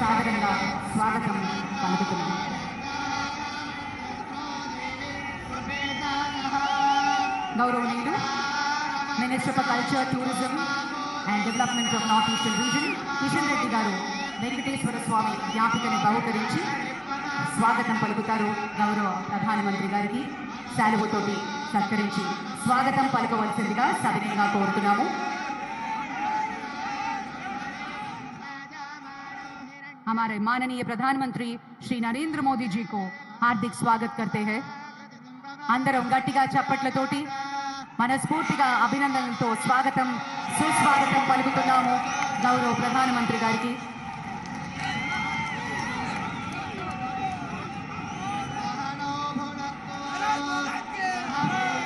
సాదరంగా స్వాగతం పలుకుతున్నాం. గౌరవనీయులు minister for culture, tourism and development of north eastern region Kishan Reddy గారు వెంకటేశ్వర స్వామి జ్ఞాపికని బహుకరించి స్వాగతం పలుకుతారు. గౌరవ ప్రధానమంత్రి గారికి శాలువతోటి సత్కరించి స్వాగతం పలకవలసిందిగా సవినయంగా కోరుతున్నాము. हमारे माननीय प्रधानमंत्री श्री नरेंद्र मोदी जी को हार्दिक स्वागत करते हैं. अंदरम गट्टिगा चप्पट्लतोटी मनस्फूर्तिगा अभिनंदनलतो स्वागतं सुस्वागतं पलुकुతున్నాము गौरव प्रधानमंत्री गारिकी.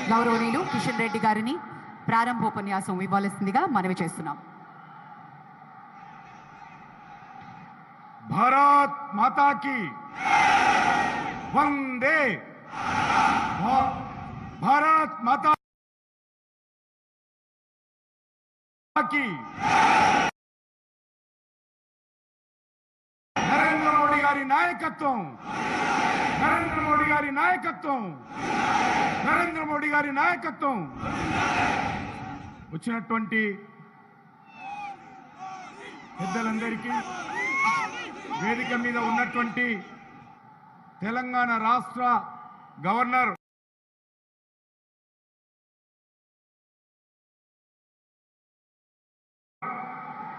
గౌరవనీయులు కిషన్ రెడ్డి గారిని ప్రారంభోపన్యాసం ఇవ్వాల్సిందిగా మనవి చేస్తున్నాం. भारत माता की वंदे, भारत माता की नरेंद्र मोदी गारी नायकत्వం, नरेंद्र मोदी गारी नायकत्వం, नरेंद्र मोदी गारी नायकत्వం. వచ్చినటువంటి పెద్దలందరికీ, వేదిక మీద ఉన్నటువంటి తెలంగాణ రాష్ట్ర governor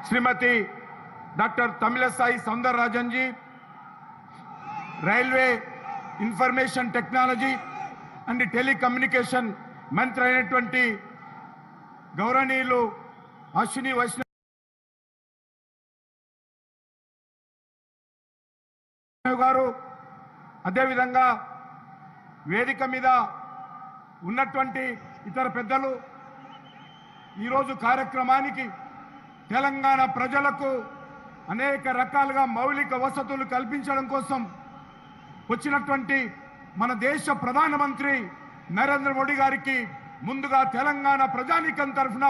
Shrimati doctor Tamilisai Soundararajan ji, railway information technology and telecommunication మంత్రి అయినటువంటి గౌరవనీయులు అశ్విని వైష్ణవ్ గారు, అదేవిధంగా వేదిక మీద ఉన్నటువంటి ఇతర పెద్దలు, ఈరోజు కార్యక్రమానికి తెలంగాణ ప్రజలకు అనేక రకాలుగా మౌలిక వసతులు కల్పించడం కోసం వచ్చినటువంటి మన దేశ ప్రధానమంత్రి నరేంద్ర మోడీ గారికి ముందుగా తెలంగాణ ప్రజానీకం తరఫున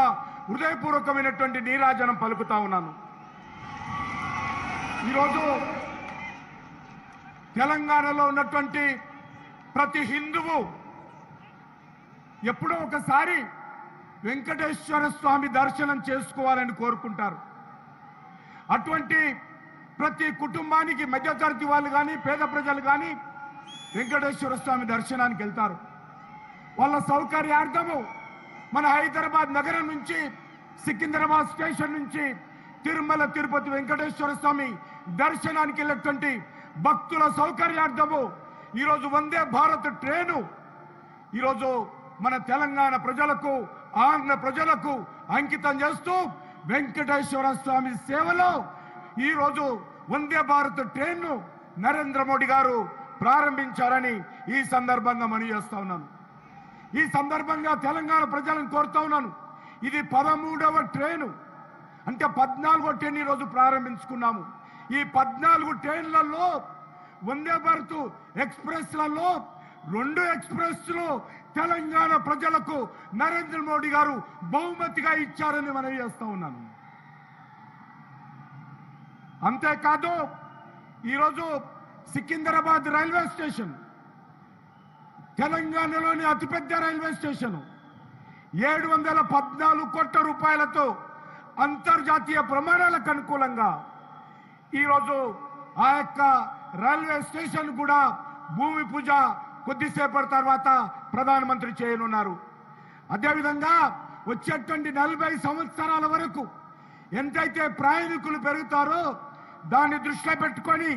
హృదయపూర్వకమైనటువంటి నీరాజనం పలుకుతా ఉన్నాను. ఈరోజు తెలంగాణలో ఉన్నటువంటి ప్రతి హిందువు ఎప్పుడో ఒకసారి వెంకటేశ్వర స్వామి దర్శనం చేసుకోవాలని కోరుకుంటారు. అటువంటి ప్రతి కుటుంబానికి మధ్యతరగతి వాళ్ళు కానీ పేద ప్రజలు కానీ వెంకటేశ్వర స్వామి దర్శనానికి వెళ్తారు. వాళ్ళ సౌకర్యార్థము మన హైదరాబాద్ నగరం నుంచి సికింద్రాబాద్ స్టేషన్ నుంచి తిరుమల తిరుపతి వెంకటేశ్వర స్వామి దర్శనానికి వెళ్ళేటువంటి భక్తుల సౌకర్యార్థము ఈరోజు వందే భారత్ ట్రైను ఈరోజు మన తెలంగాణ ప్రజలకు, ఆంధ్ర ప్రజలకు అంకితం చేస్తూ వెంకటేశ్వర స్వామి సేవలో ఈరోజు వందే భారత్ ట్రైన్ను నరేంద్ర మోడీ గారు ప్రారంభించారని ఈ సందర్భంగా మనవి చేస్తా ఉన్నాను. ఈ సందర్భంగా తెలంగాణ ప్రజలను కోరుతా ఉన్నాను. ఇది 13వ ట్రైను, అంటే 14వ ట్రైన్ ఈరోజు ప్రారంభించుకున్నాము. ఈ 14 ట్రైన్లలో వందే భారత్ ఎక్స్ప్రెస్లలో 2 ఎక్స్ప్రెస్లు తెలంగాణ ప్రజలకు నరేంద్ర మోడీ గారు బహుమతిగా ఇచ్చారని మనవి చేస్తా ఉన్నాను. అంతేకాదు ఈరోజు సికింద్రాబాద్ రైల్వే స్టేషన్ తెలంగాణలోని అతిపెద్ద రైల్వే స్టేషన్ 714 కోట్ల రూపాయలతో అంతర్జాతీయ ప్రమాణాలకు అనుకూలంగా ఈరోజు ఆ యొక్క రైల్వే స్టేషన్ కూడా భూమి పూజ కొద్దిసేపటి తర్వాత ప్రధానమంత్రి చేయనున్నారు. అదేవిధంగా వచ్చేటువంటి 40 సంవత్సరాల వరకు ఎంతైతే ప్రయాణికులు పెరుగుతారో దాన్ని దృష్టిలో పెట్టుకొని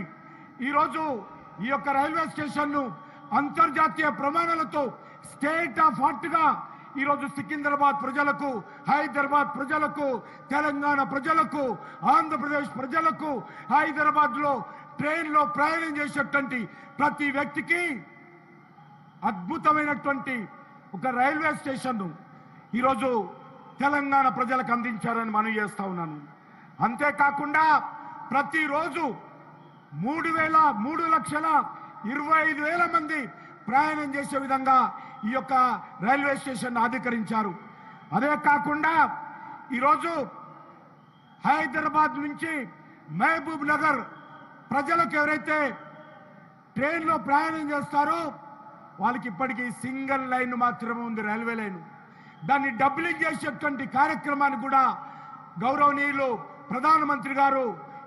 ఈరోజు ఈ యొక్క రైల్వే స్టేషన్ను అంతర్జాతీయ ప్రమాణాలతో స్టేట్ ఆఫ్ ఆర్ట్గా ఈరోజు సికింద్రాబాద్ ప్రజలకు, హైదరాబాద్ ప్రజలకు, తెలంగాణ ప్రజలకు, ఆంధ్రప్రదేశ్ ప్రజలకు హైదరాబాద్లో ట్రైన్లో ప్రయాణం చేసేటువంటి ప్రతి వ్యక్తికి అద్భుతమైనటువంటి ఒక రైల్వే స్టేషన్ను ఈరోజు తెలంగాణ ప్రజలకు అందించారని మనవి చేస్తా ఉన్నాను. అంతేకాకుండా ప్రతిరోజు 3,25,000 మంది ప్రయాణం చేసే విధంగా ఈ యొక్క రైల్వే స్టేషన్ అధికరించారు. అదే కాకుండా ఈరోజు హైదరాబాద్ నుంచి మహబూబ్ నగర్ ప్రజలకు ఎవరైతే ట్రైన్లో ప్రయాణం చేస్తారో వాళ్ళకి ఇప్పటికీ సింగిల్ లైన్ మాత్రమే ఉంది, రైల్వే లైన్. దాన్ని డబ్లింగ్ చేసేటువంటి కార్యక్రమాన్ని కూడా గౌరవనీయులు ప్రధానమంత్రి గారు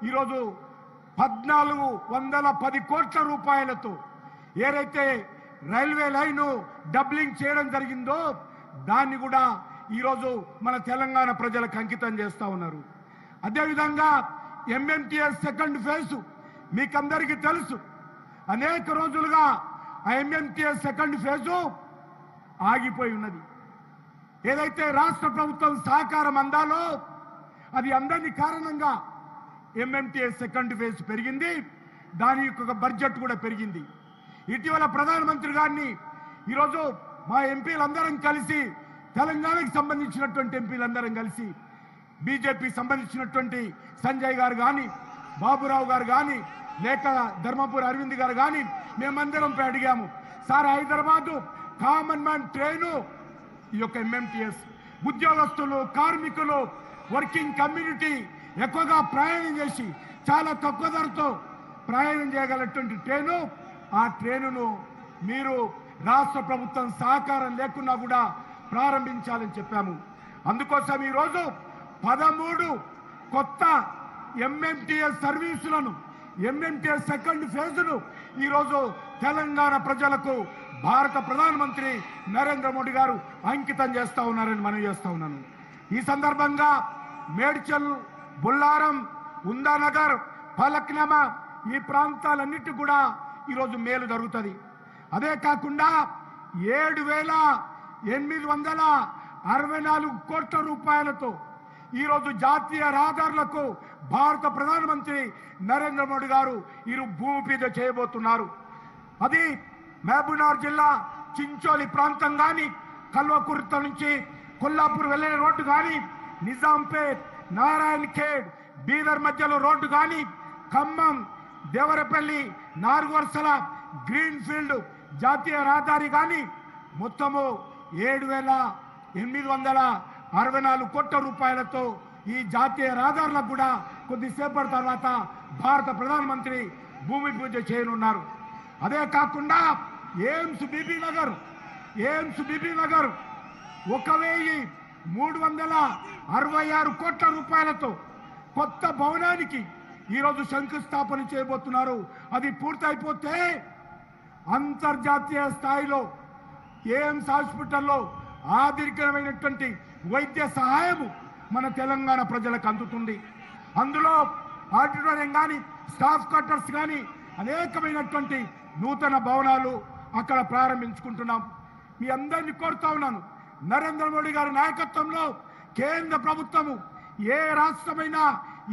ఈరోజు 1410 కోట్ల రూపాయలతో ఏదైతే రైల్వే లైను డబ్లింగ్ చేయడం జరిగిందో దాన్ని కూడా ఈరోజు మన తెలంగాణ ప్రజలకు అంకితం చేస్తూ ఉన్నారు. అదేవిధంగా ఎంఎంటీఎస్ సెకండ్ ఫేజ్ మీకందరికీ తెలుసు, అనేక రోజులుగా ఆ ఎంఎంటీఎస్ సెకండ్ ఫేజు ఆగిపోయి ఉన్నది. ఏదైతే రాష్ట్ర ప్రభుత్వం సహకారం అందాలో అది అందని కారణంగా ఎంఎంటీఎస్ సెకండ్ ఫేజ్ పెరిగింది, దాని యొక్క బడ్జెట్ కూడా పెరిగింది. ఇటీవల ప్రధానమంత్రి గారిని ఈరోజు మా ఎంపీలందరం కలిసి, తెలంగాణకు సంబంధించినటువంటి ఎంపీలందరం కలిసి, బీజేపీ సంబంధించినటువంటి సంజయ్ గారు కానీ, బాబురావు గారు కానీ, లేక ధర్మపురి అరవింద్ గారు కానీ మేమందరం అడిగాము, sir Hyderabad common man train ఈ యొక్క ఎంఎంటీఎస్ ఉద్యోగస్తులు, కార్మికులు, వర్కింగ్ కమ్యూనిటీ ఎక్కువగా ప్రయాణం చేసి చాలా తక్కువ ధరతో ప్రయాణం చేయగలటువంటి ట్రైను, ఆ ట్రైనును మీరు రాష్ట్ర ప్రభుత్వం సహకారం లేకున్నా కూడా ప్రారంభించాలని చెప్పాము. అందుకోసం ఈరోజు 13 కొత్త ఎంఎంటీఎస్ సర్వీసులను, ఎంఎంటీఎస్ సెకండ్ ఫేజ్ను ఈరోజు తెలంగాణ ప్రజలకు భారత ప్రధానమంత్రి నరేంద్ర మోడీ గారు అంకితం చేస్తూ ఉన్నారని మనం చేస్తూ ఉన్నాను. ఈ సందర్భంగా మేడ్చల్, బుల్లారం, ఉందానగర్, ఫలక్నామా ఈ ప్రాంతాలన్నిటి కూడా ఈరోజు మేలు జరుగుతుంది. అదే కాకుండా 7,864 కోట్ల రూపాయలతో ఈరోజు జాతీయ రహదారులకు భారత ప్రధానమంత్రి నరేంద్ర మోడీ గారు భూమి పూజ చేయబోతున్నారు. అది మహబూబ్నగర్ జిల్లా చించోలి ప్రాంతం కానీ, కల్వకుర్తి నుంచి కొల్లాపూర్ వెళ్ళే రోడ్డు కానీ, నిజాంపేట్, నారాయణ ఖేడ్, బీదర్ మధ్యలో రోడ్డు కానీ, ఖమ్మం, దేవరపల్లి, 4 వరుసల గ్రీన్ ఫీల్డ్ జాతీయ రహదారి కానీ మొత్తము 7,864 కోట్ల రూపాయలతో ఈ జాతీయ రహదారులకు కూడా కొద్దిసేపటి తర్వాత భారత ప్రధానమంత్రి భూమి పూజ చేయనున్నారు. అదే కాకుండా ఎయిమ్స్ బీబీ నగర్ 1,366 కోట్ల రూపాయలతో కొత్త భవనానికి ఈరోజు శంకుస్థాపన చేయబోతున్నారు. అది పూర్తయిపోతే అంతర్జాతీయ స్థాయిలో ఎయిమ్స్ హాస్పిటల్లో ఆధునికమైనటువంటి వైద్య సహాయము మన తెలంగాణ ప్రజలకు అందుతుంది. అందులో ఆడిటోరియం కానీ, స్టాఫ్ క్వార్టర్స్ కానీ అనేకమైనటువంటి నూతన భవనాలు అక్కడ ప్రారంభించుకుంటున్నాం. మీ అందరినీ కోరుతా ఉన్నాను, నరేంద్ర మోడీ గారి నాయకత్వంలో కేంద్ర ప్రభుత్వము ఏ రాష్ట్రమైనా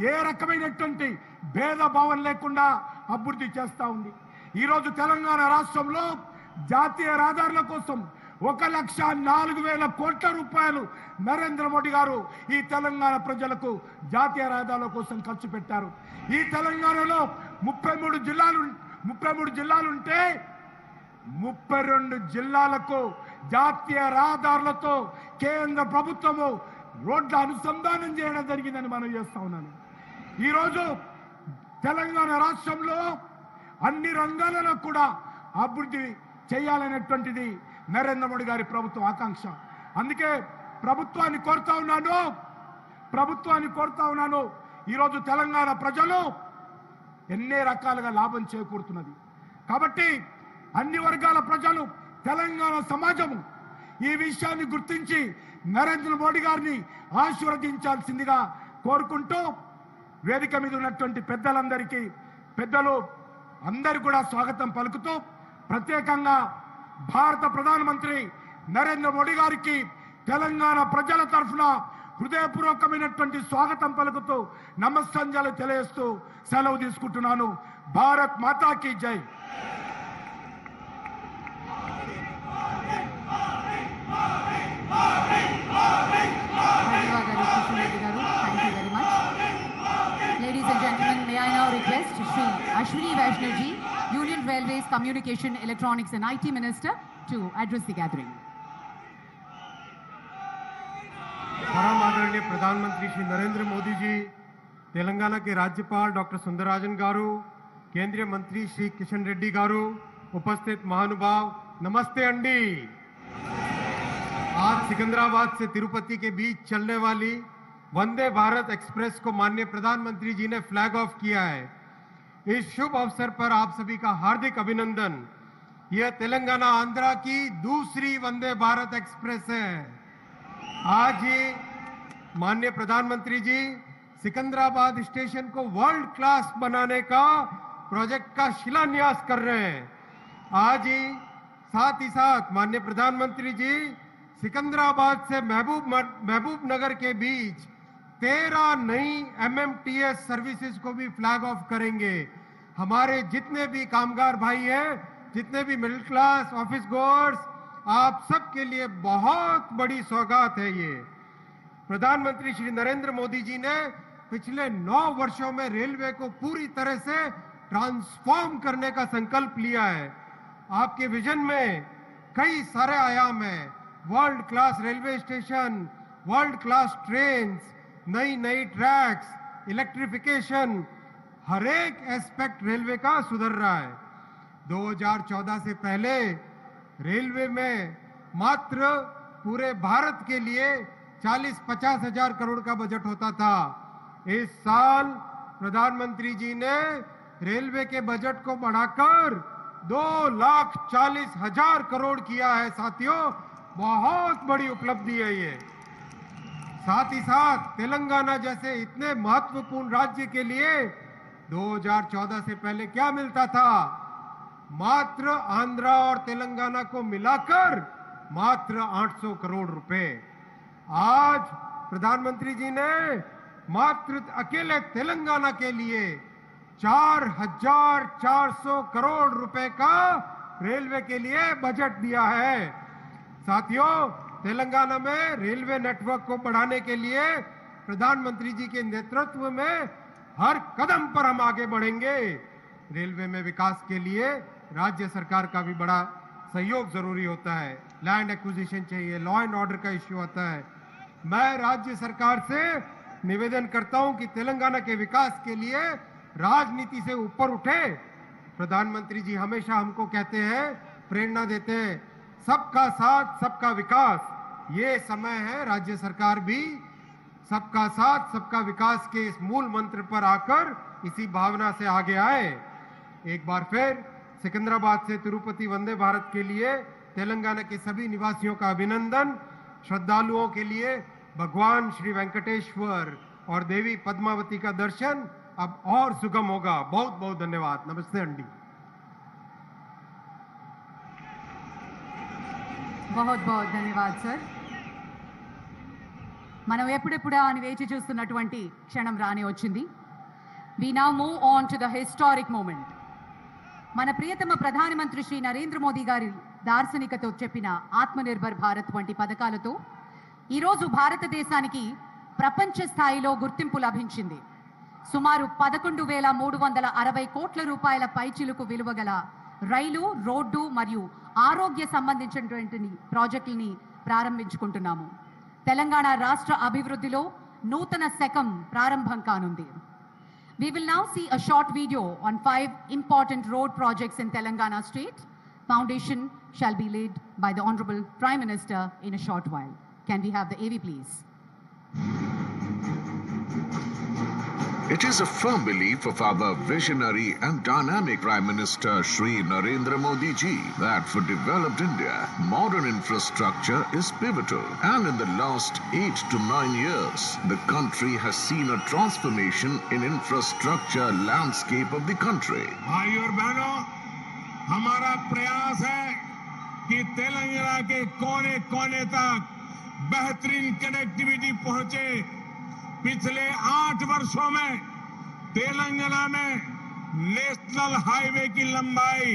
ఏ రకమైనటువంటి భేదభావం లేకుండా అభివృద్ధి చేస్తూ ఉంది. ఈరోజు తెలంగాణ రాష్ట్రంలో జాతీయ రహదారుల కోసం 1,04,000 కోట్ల రూపాయలు నరేంద్ర మోడీ గారు ఈ తెలంగాణ ప్రజలకు జాతీయ రహదారుల కోసం ఖర్చు పెట్టారు. ఈ తెలంగాణలో 33 జిల్లాలుంటే 32 జిల్లాలకు జాతీయ రహదారులతో కేంద్ర ప్రభుత్వము రోడ్ల అనుసంధానం చేయడం జరిగిందని మనం చేస్తా ఉన్నాను. ఈరోజు తెలంగాణ రాష్ట్రంలో అన్ని రంగాలలో కూడా అభివృద్ధి చేయాలనేటువంటిది నరేంద్ర మోడీ గారి ప్రభుత్వం ఆకాంక్ష. అందుకే ప్రభుత్వాన్ని కోరుతా ఉన్నాను ఈరోజు తెలంగాణ ప్రజలు ఎన్ని రకాలుగా లాభం చేకూరుతున్నది. కాబట్టి అన్ని వర్గాల ప్రజలు, తెలంగాణ సమాజము ఈ విషయాన్ని గుర్తించి నరేంద్ర మోడీ గారిని ఆశీర్వదించాల్సిందిగా కోరుకుంటూ వేదిక మీద ఉన్నటువంటి పెద్దలు అందరూ కూడా స్వాగతం పలుకుతూ ప్రత్యేకంగా భారత ప్రధానమంత్రి నరేంద్ర మోడీ గారికి తెలంగాణ ప్రజల తరఫున హృదయపూర్వకమైనటువంటి స్వాగతం పలుకుతూ నమస్సంజలు తెలియజేస్తూ సెలవు తీసుకుంటున్నాను. భారత్ మాతాకి జై. Ladies and gentlemen, may I now request Shri Ashwini Vaishnav ji, Union Railways Communication, Electronics and IT Minister, to address the gathering. परम आदरणीय प्रधानमंत्री श्री नरेंद्र मोदी जी, तेलंगाना के राज्यपाल डॉक्टर सुंदरराजन गारू, केंद्रीय मंत्री श्री किशन रेड्डी गारू, उपस्थित महानुभाव, नमस्ते अंडी। आज सिकंदराबाद से तिरुपति के बीच चलने वाली वंदे भारत एक्सप्रेस को माननीय प्रधानमंत्री जी ने फ्लैग ऑफ किया है। इस शुभ अवसर पर आप सभी का हार्दिक अभिनंदन। यह तेलंगाना आंध्रा की दूसरी वंदे भारत एक्सप्रेस है। आज ही माननीय प्रधानमंत्री जी सिकंदराबाद स्टेशन को वर्ल्ड क्लास बनाने का प्रोजेक्ट का शिलान्यास कर रहे हैं। आज ही साथ माननीय प्रधानमंत्री जी सिकंदराबाद से महबूब नगर के बीच 13 नई MMTS सर्विसेज को भी फ्लैग ऑफ करेंगे। हमारे जितने भी कामगार भाई हैं, जितने भी मिडिल क्लास ऑफिस गोअर्स, आप सबके लिए बहुत बड़ी सौगात है ये। प्रधानमंत्री श्री नरेंद्र मोदी जी ने पिछले 9 वर्षों में रेलवे को पूरी तरह से ट्रांसफॉर्म करने का संकल्प लिया है। आपके विजन में कई सारे आयाम हैं। World class railway station, world class trains, नई ट्रैक्स, इलेक्ट्रिफिकेशन, हर एक एस्पेक्ट रेलवे का सुधर रहा है। 2014 से पहले रेलवे में मात्र पूरे भारत के लिए 40-50 हजार करोड़ का बजट होता था। इस साल प्रधानमंत्री जी ने रेलवे के बजट को बढ़ाकर 2,40,000 करोड़ किया है। साथियों, बहुत बड़ी उपलब्धि है ये। साथ ही साथ तेलंगाना जैसे इतने महत्वपूर्ण राज्य के लिए 2014 से पहले क्या मिलता था? मात्र आंध्रा और तेलंगाना को मिलाकर मात्र 800 करोड़ रुपए। आज प्रधानमंत्री जी ने मात्र अकेले तेलंगाना के लिए 4,400 करोड़ रुपए का रेलवे के लिए बजट दिया है। साथियों, तेलंगाना में रेलवे नेटवर्क को बढ़ाने के लिए प्रधानमंत्री जी के नेतृत्व में हर कदम पर हम आगे बढ़ेंगे। रेलवे में विकास के लिए राज्य सरकार का भी बड़ा सहयोग जरूरी होता है। लैंड एक्विजिशन चाहिए, लॉ एंड ऑर्डर का इश्यू आता है। मैं राज्य सरकार से निवेदन करता हूं कि तेलंगाना के विकास के लिए राजनीति से ऊपर उठे। प्रधानमंत्री जी हमेशा हमको कहते हैं, प्रेरणा देते हैं, सबका साथ सबका विकास। ये समय है राज्य सरकार भी सबका साथ सबका विकास के इस मूल मंत्र पर आकर इसी भावना से आगे आए। एक बार फिर सिकंदराबाद से तिरुपति वंदे भारत के लिए तेलंगाना के सभी निवासियों का अभिनंदन। श्रद्धालुओं के लिए भगवान श्री वेंकटेश्वर और देवी पद्मावती का दर्शन अब और सुगम होगा। बहुत बहुत धन्यवाद। नमस्ते अंडी। बहुत बहुत ధన్యవాद సార్. మనం ఎప్పుడెప్పుడా అని వేచి చూస్తున్నటువంటి క్షణం రాని వచ్చింది. We now move on to the historic moment. మన ప్రియతమ ప్రధానమంత్రి శ్రీ నరేంద్ర మోదీ గారి దార్శనికతో చెప్పిన ఆత్మనిర్భర్ భారత్ వంటి పథకాలతో ఈరోజు భారతదేశానికి ప్రపంచ స్థాయిలో గుర్తింపు లభించింది. సుమారు 11,360 కోట్ల రూపాయల పైచిలుకు విలువ గల రైలు, రోడ్డు మరియు ఆరోగ్య సంబంధించినటువంటి ప్రాజెక్టుల్ని ప్రారంభించుకుంటున్నాము. తెలంగాణ రాష్ట్ర అభివృద్ధిలో నూతన శకం ప్రారంభం కానుంది. We will now see a short video on 5 important road projects in Telangana state. Foundation shall be laid by the Honorable Prime Minister in a short while. Can we have the AV please? It is a firm belief of our visionary and dynamic Prime Minister Shri Narendra Modi ji that for developed India, modern infrastructure is pivotal. And in the last 8 to 9 years, the country has seen a transformation in infrastructure landscape of the country. भाइयों और बहनों, हमारा प्रयास है कि तेलंगाना के कोने कोने तक बेहतरीन कनेक्टिविटी पहुंचे। पिछले 8 वर्षों में तेलंगाना में नेशनल हाईवे की लंबाई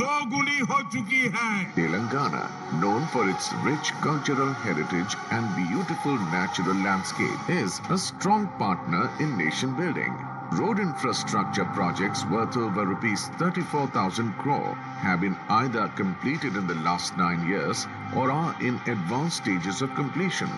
2 गुनी हो चुकी है। Telangana, known for its rich cultural heritage and beautiful natural landscape, is a strong partner in nation building. Road infrastructure projects worth over rupees 34,000 crore have been either completed in the last 9 years or are in advanced stages of completion.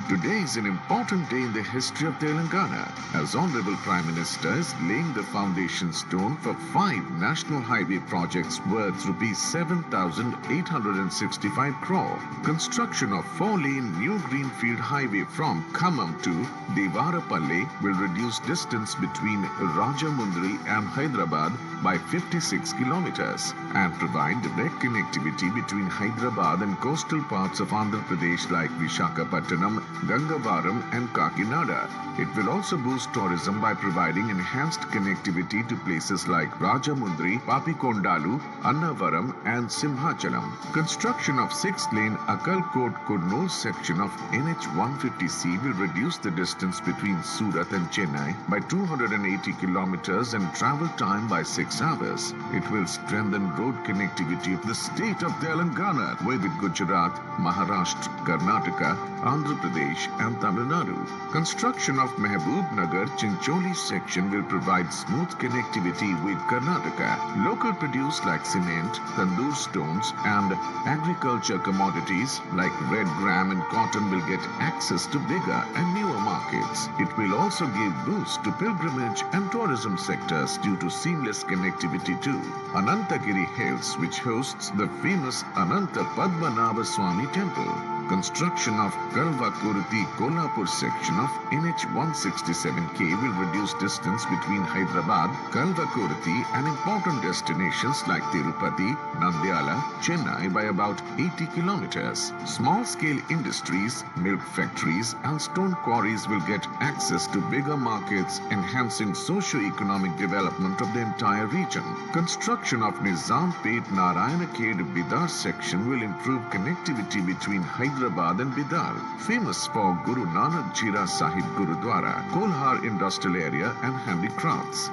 Today is an important day in the history of Telangana, as Honorable Prime Minister is laying the foundation stone for 5 national highway projects worth rupees 7,865 crore. Construction of 4-lane new greenfield highway from Khammam to Devarapalle will reduce distance between Rajamundry and Hyderabad by 56 kilometers and provide direct connectivity between Hyderabad and coastal parts of Andhra Pradesh like Visakhapatnam, Gangavaram and Kakinada. It will also boost tourism by providing enhanced connectivity to places like Rajamundry, Papikondalu, Annavaram and Simhachalam. Construction of 6-lane Akalkot-Kurnool section of NH 150C will reduce the distance between Surat and Chennai by 280 kilometers and travel time by 6 hours. It will strengthen road connectivity of the state of Telangana with Gujarat, Maharashtra, Karnataka, Andhra Pradesh and Tamil Nadu. Construction of Mehboob Nagar Chincholi section will provide smooth connectivity with Karnataka. Local produce like cement, tandoor stones and agriculture commodities like red gram and cotton will get access to bigger and newer markets. It will also give boost to pilgrimage and tourism sectors due to seamless connectivity to Anantagiri Hills, which hosts the famous Ananta Padmanabha Swami Temple. Construction of Kalva-Kurti Kolhapur section of NH 167K will reduce distance between Hyderabad, Kalva-Kurti and important destinations like Tirupati, Nandyala, Chennai by about 80 kilometers. Small-scale industries, milk factories and stone quarries will get access to bigger markets, enhancing socio-economic development of the entire region. Construction of Nizampet Narayanakhed Bidar section will improve connectivity between Hyderabad and Bidar, famous for Guru Nanak Jira Sahib Gurudwara, Kolhar Industrial Area and handicrafts.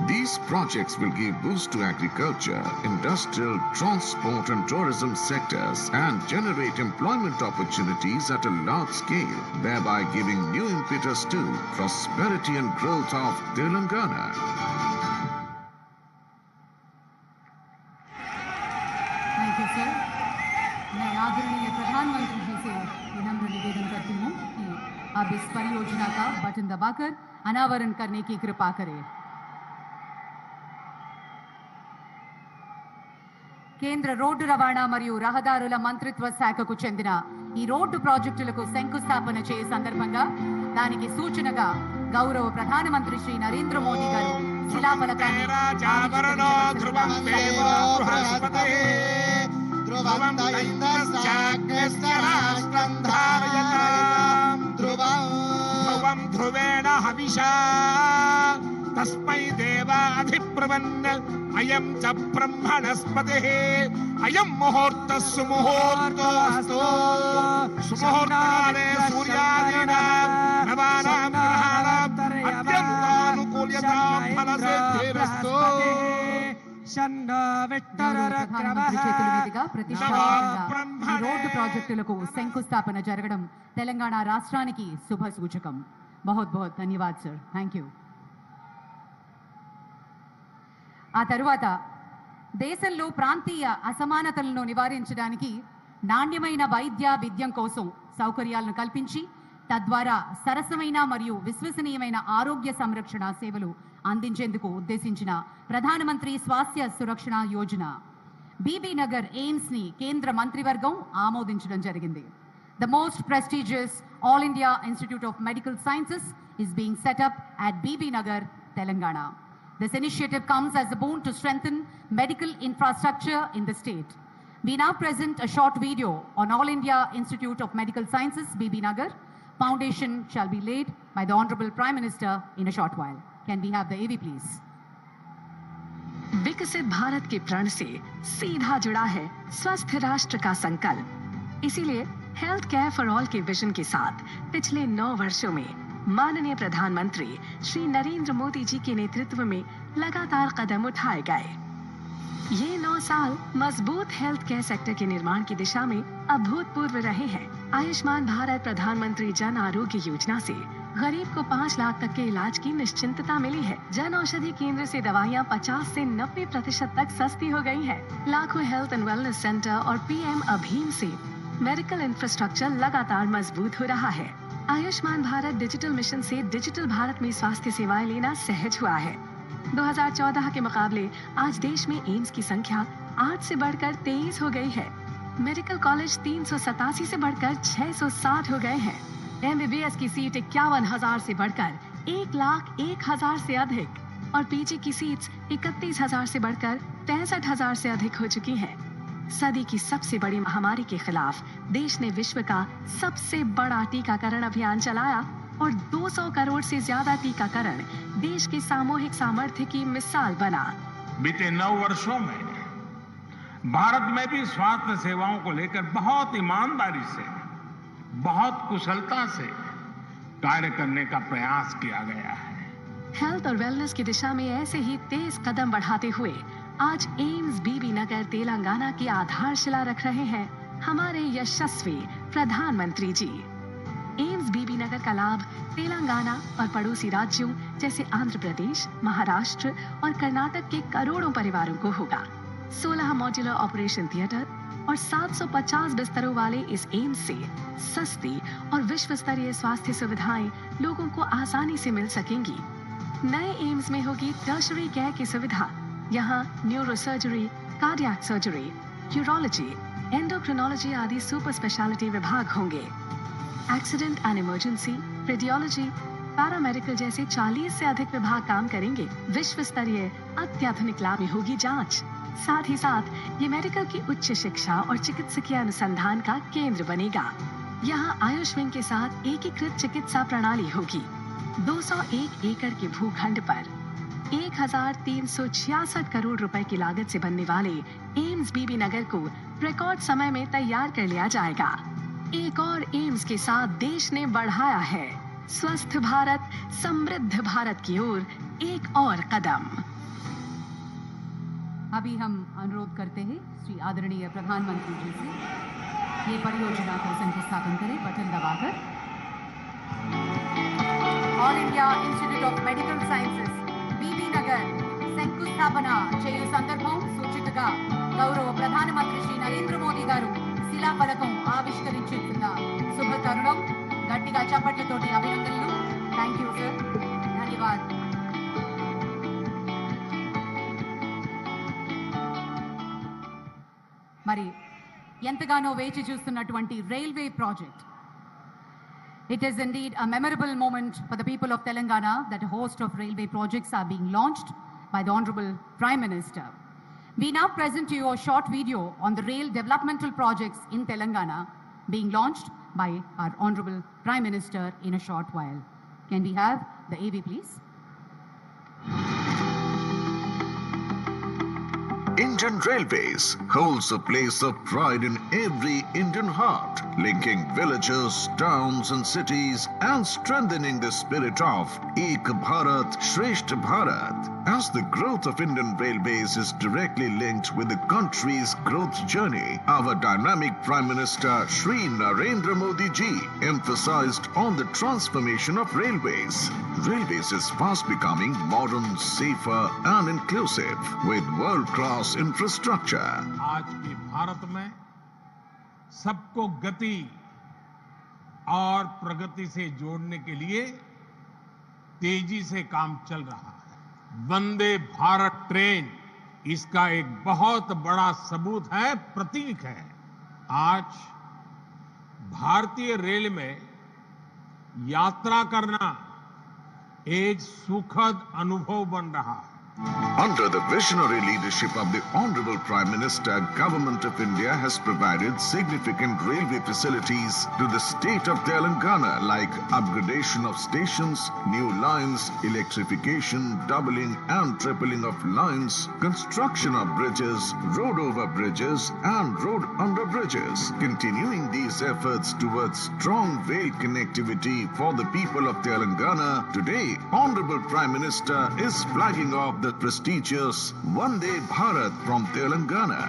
These projects will give boost to agriculture, industrial, transport and tourism sectors and generate employment opportunities at a large scale, thereby giving new impetus to prosperity and growth of Telangana. Thank you, sir. मैं आदरणीय प्रधानमंत्री जी से विनम्र निवेदन करती हूँ कि अब इस परियोजना का बटन दबाकर अनावरण करने की कृपा करें। కేంద్ర రోడ్డు రవాణా మరియు రహదారుల మంత్రిత్వ శాఖకు చెందిన ఈ రోడ్డు ప్రాజెక్టులకు శంకుస్థాపన చేయ సందర్భంగా దానికి సూచనగా గౌరవ ప్రధానమంత్రి శ్రీ నరేంద్ర మోదీ గారు శిలాఫలకాన్ని तस्मै देवाधिप्रवन्न अयं च ब्रह्मणस्पतिः अयं मुहूर्तः सुमुहूर्तोऽस्तु सुमुहूर्तकाले सूर्यादीनां नवानां ग्रहाणाम् अत्यन्तानुकूल्यतां फलसिद्धिरस्तु రోడ్డు ప్రాజెక్టులకు శంకుస్థాపన జరగడం తెలంగాణ రాష్ట్రానికి శుభ సూచకం. बहुत बहुत धन्यवाद सर, थैंक यू. ఆ తరువాత దేశంలో ప్రాంతీయ అసమానతలను నివారించడానికి నాణ్యమైన వైద్య విద్యం కోసం సౌకర్యాలను కల్పించి తద్వారా సరసమైన మరియు విశ్వసనీయమైన ఆరోగ్య సంరక్షణ సేవలు అందించేందుకు ఉద్దేశించిన ప్రధానమంత్రి స్వాస్థ్య సురక్షణ యోజన బీబీ నగర్ ఎయిమ్స్ ని కేంద్ర మంత్రివర్గం ఆమోదించడం జరిగింది. The most prestigious All India Institute of Medical Sciences is being set up at BB Nagar, Telangana. This initiative comes as a boon to strengthen medical infrastructure in the state. We now present a short video on All India Institute of Medical Sciences, BB Nagar. Foundation shall be laid by the Honorable Prime Minister in a short while. Can we have the AV please? विकसित भारत के प्रण से सीधा जुड़ा है स्वस्थ राष्ट्र का संकल्प. इसीलिए हेल्थ केयर फॉर ऑल के विजन के साथ पिछले 9 वर्षों में माननीय प्रधानमंत्री श्री नरेंद्र मोदी जी के नेतृत्व में लगातार कदम उठाए गए. ये 9 साल मजबूत हेल्थ केयर सेक्टर के निर्माण की दिशा में अभूतपूर्व रहे हैं. आयुष्मान भारत प्रधानमंत्री जन आरोग्य योजना से गरीब को 5 लाख तक के इलाज की निश्चिंतता मिली है. जन औषधि केंद्र से दवाइयाँ 50 से 90% तक सस्ती हो गई है. लाखों हेल्थ एंड वेलनेस सेंटर और PM अभीम से मेडिकल इंफ्रास्ट्रक्चर लगातार मजबूत हो रहा है। आयुष्मान भारत डिजिटल मिशन से डिजिटल भारत में स्वास्थ्य सेवाएं लेना सहज हुआ है। 2014 के मुकाबले आज देश में एम्स की संख्या 8 से बढ़कर 23 हो गई है। मेडिकल कॉलेज 387 से बढ़कर 660 हो गए हैं। MBBS की सीट 51,000 से बढ़कर 1,01,000 से अधिक और पीजी की सीट्स 31,000 से बढ़कर 65,000 से अधिक हो चुकी हैं। सदी की सबसे बड़ी महामारी के खिलाफ देश ने विश्व का सबसे बड़ा टीकाकरण अभियान चलाया और 200 करोड़ से ज्यादा टीकाकरण देश के सामूहिक सामर्थ्य की मिसाल बना। बीते 9 वर्षों में भारत में भी स्वास्थ्य सेवाओं को लेकर बहुत ईमानदारी से, बहुत कुशलता से कार्य करने का प्रयास किया गया है। हेल्थ और वेलनेस की दिशा में ऐसे ही तेज कदम बढ़ाते हुए आज एम्स बीबी नगर तेलंगाना की आधारशिला रख रहे हैं हमारे यशस्वी प्रधानमंत्री जी। एम्स बीबी नगर का लाभ तेलंगाना और पड़ोसी राज्यों जैसे आंध्र प्रदेश, महाराष्ट्र और कर्नाटक के करोड़ों परिवारों को होगा। 16 मॉड्यूलर ऑपरेशन थिएटर और 750 बिस्तरों वाले इस एम्स से सस्ती और विश्व स्तरीय स्वास्थ्य सुविधाएं लोगों को आसानी से मिल सकेंगी। नए एम्स में होगी टर्शरी केयर की सुविधा। यहाँ neuro surgery, cardiac surgery, urology, endocrinology आदि सुपर स्पेशलिटी विभाग होंगे। Accident and emergency, radiology, paramedical जैसे 40 से अधिक विभाग काम करेंगे। विश्व स्तरीय अत्याधुनिक लैब में होगी जांच। साथ ही साथ ये मेडिकल की उच्च शिक्षा और चिकित्सकीय अनुसंधान का केंद्र बनेगा। यहाँ आयुष विंग के साथ एकीकृत चिकित्सा प्रणाली होगी। 201 एकड़ के भूखंड पर 1,366 करोड़ रुपए की लागत से बनने वाले एम्स बीबी नगर को रिकॉर्ड समय में तैयार कर लिया जाएगा। एक और एम्स के साथ देश ने बढ़ाया है स्वस्थ भारत, समृद्ध भारत की ओर एक और कदम। अभी हम अनुरोध करते हैं श्री आदरणीय प्रधानमंत्री जी से ये परियोजना को शंकुस्थापन करें बटन दबाकर। All India Institute of Medical Sciences Bibinagar శంకుస్థాపన చేయు సందర్భం సూచికగా గౌరవ ప్రధానమంత్రి శ్రీ నరేంద్ర మోదీ గారు శిలాఫలకం ఆవిష్కరించుతున్న శుభ తరుణం గట్టిగా చప్పట్లతోటి అభినందనలు। థ్యాంక్ యూ సార్, ధన్యవాద్। మరి ఎంతగానో వేచి చూస్తున్నటువంటి railway project, it is indeed a memorable moment for the people of Telangana that a host of railway projects are being launched by the Honorable Prime Minister. We now present to you a short video on the rail developmental projects in Telangana being launched by our Honorable Prime Minister in a short while. Can we have the AV please? Indian Railways holds a place of pride in every Indian heart, linking villages, towns and cities and strengthening the spirit of Ek Bharat, Shreshth Bharat. As the growth of Indian Railways is directly linked with the country's growth journey, our dynamic Prime Minister Shri Narendra Modi ji emphasized on the transformation of railways. Railways is fast becoming modern, safer and inclusive with world-class infrastructure. आज के भारत में सबको गति और प्रगति से जोड़ने के लिए तेजी से काम चल रहा है। वंदे भारत ट्रेन इसका एक बहुत बड़ा सबूत है, प्रतीक है। आज भारतीय रेल में यात्रा करना एक सुखद अनुभव बन रहा है। Under the visionary leadership of the Honorable Prime Minister, Government of India has provided significant railway facilities to the state of Telangana like upgradation of stations, new lines, electrification, doubling and tripling of lines, construction of bridges, road over bridges and road under bridges. Continuing these efforts towards strong rail connectivity for the people of Telangana, today Honorable Prime Minister is flagging off the prestigious Vande Bharat from Telangana.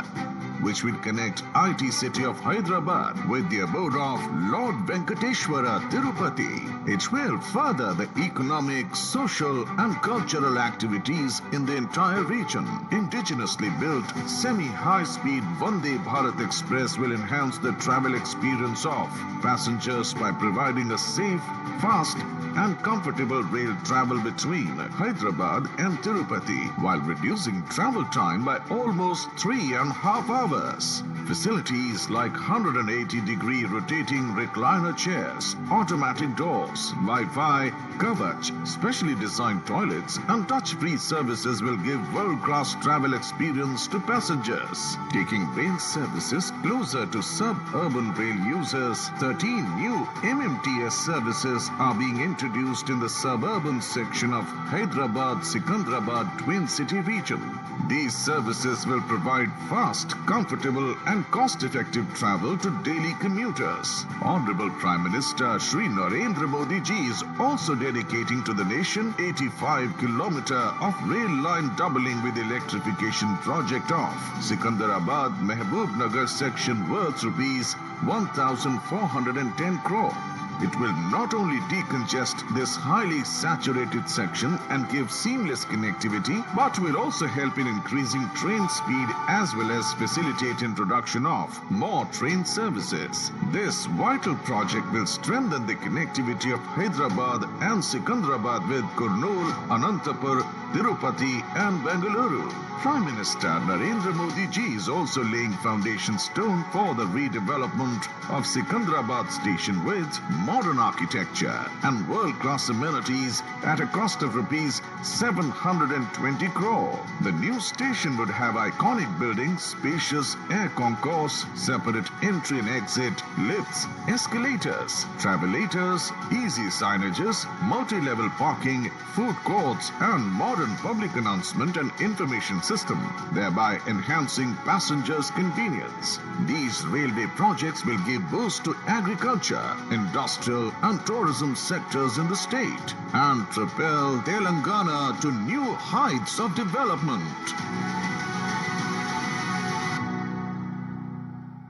which will connect IT city of Hyderabad with the abode of Lord Venkateshwara Tirupati. It will further the economic, social and cultural activities in the entire region. Indigenously built semi-high-speed Vande Bharat Express will enhance the travel experience of passengers by providing a safe, fast and comfortable rail travel between Hyderabad and Tirupati while reducing travel time by almost 3.5 hours. Facilities like 180-degree rotating recliner chairs, automatic doors, Wi-Fi, Kavach, specially designed toilets and touch-free services will give world-class travel experience to passengers. Taking rail services closer to suburban rail users, 13 new MMTS services are being introduced in the suburban section of Hyderabad-Secunderabad Twin City region. These services will provide fast, comfortable and cost-effective travel to daily commuters. Honorable Prime Minister Shri Narendra Modi ji is also dedicating to the nation 85 km of rail line doubling with electrification project of Secunderabad Mehboob Nagar section worth rupees 1,410 crore. It will not only decongest this highly saturated section and give seamless connectivity, but will also help in increasing train speed as well as facilitate introduction of more train services. This vital project will strengthen the connectivity of Hyderabad and Secunderabad with Kurnool, Anantapur, Tirupati and Bengaluru. Prime Minister Narendra Modi ji is also laying foundation stone for the redevelopment of Secunderabad station with modern architecture and world-class amenities at a cost of rupees 720 crore. The new station would have iconic buildings, spacious air concourse, separate entry and exit, lifts, escalators, travelators, easy signages, multi-level parking, food courts and modern public announcement and information system, thereby enhancing passengers' convenience. These railway projects will give boost to agriculture, industrial and tourism sectors in the state and propel Telangana to new heights of development.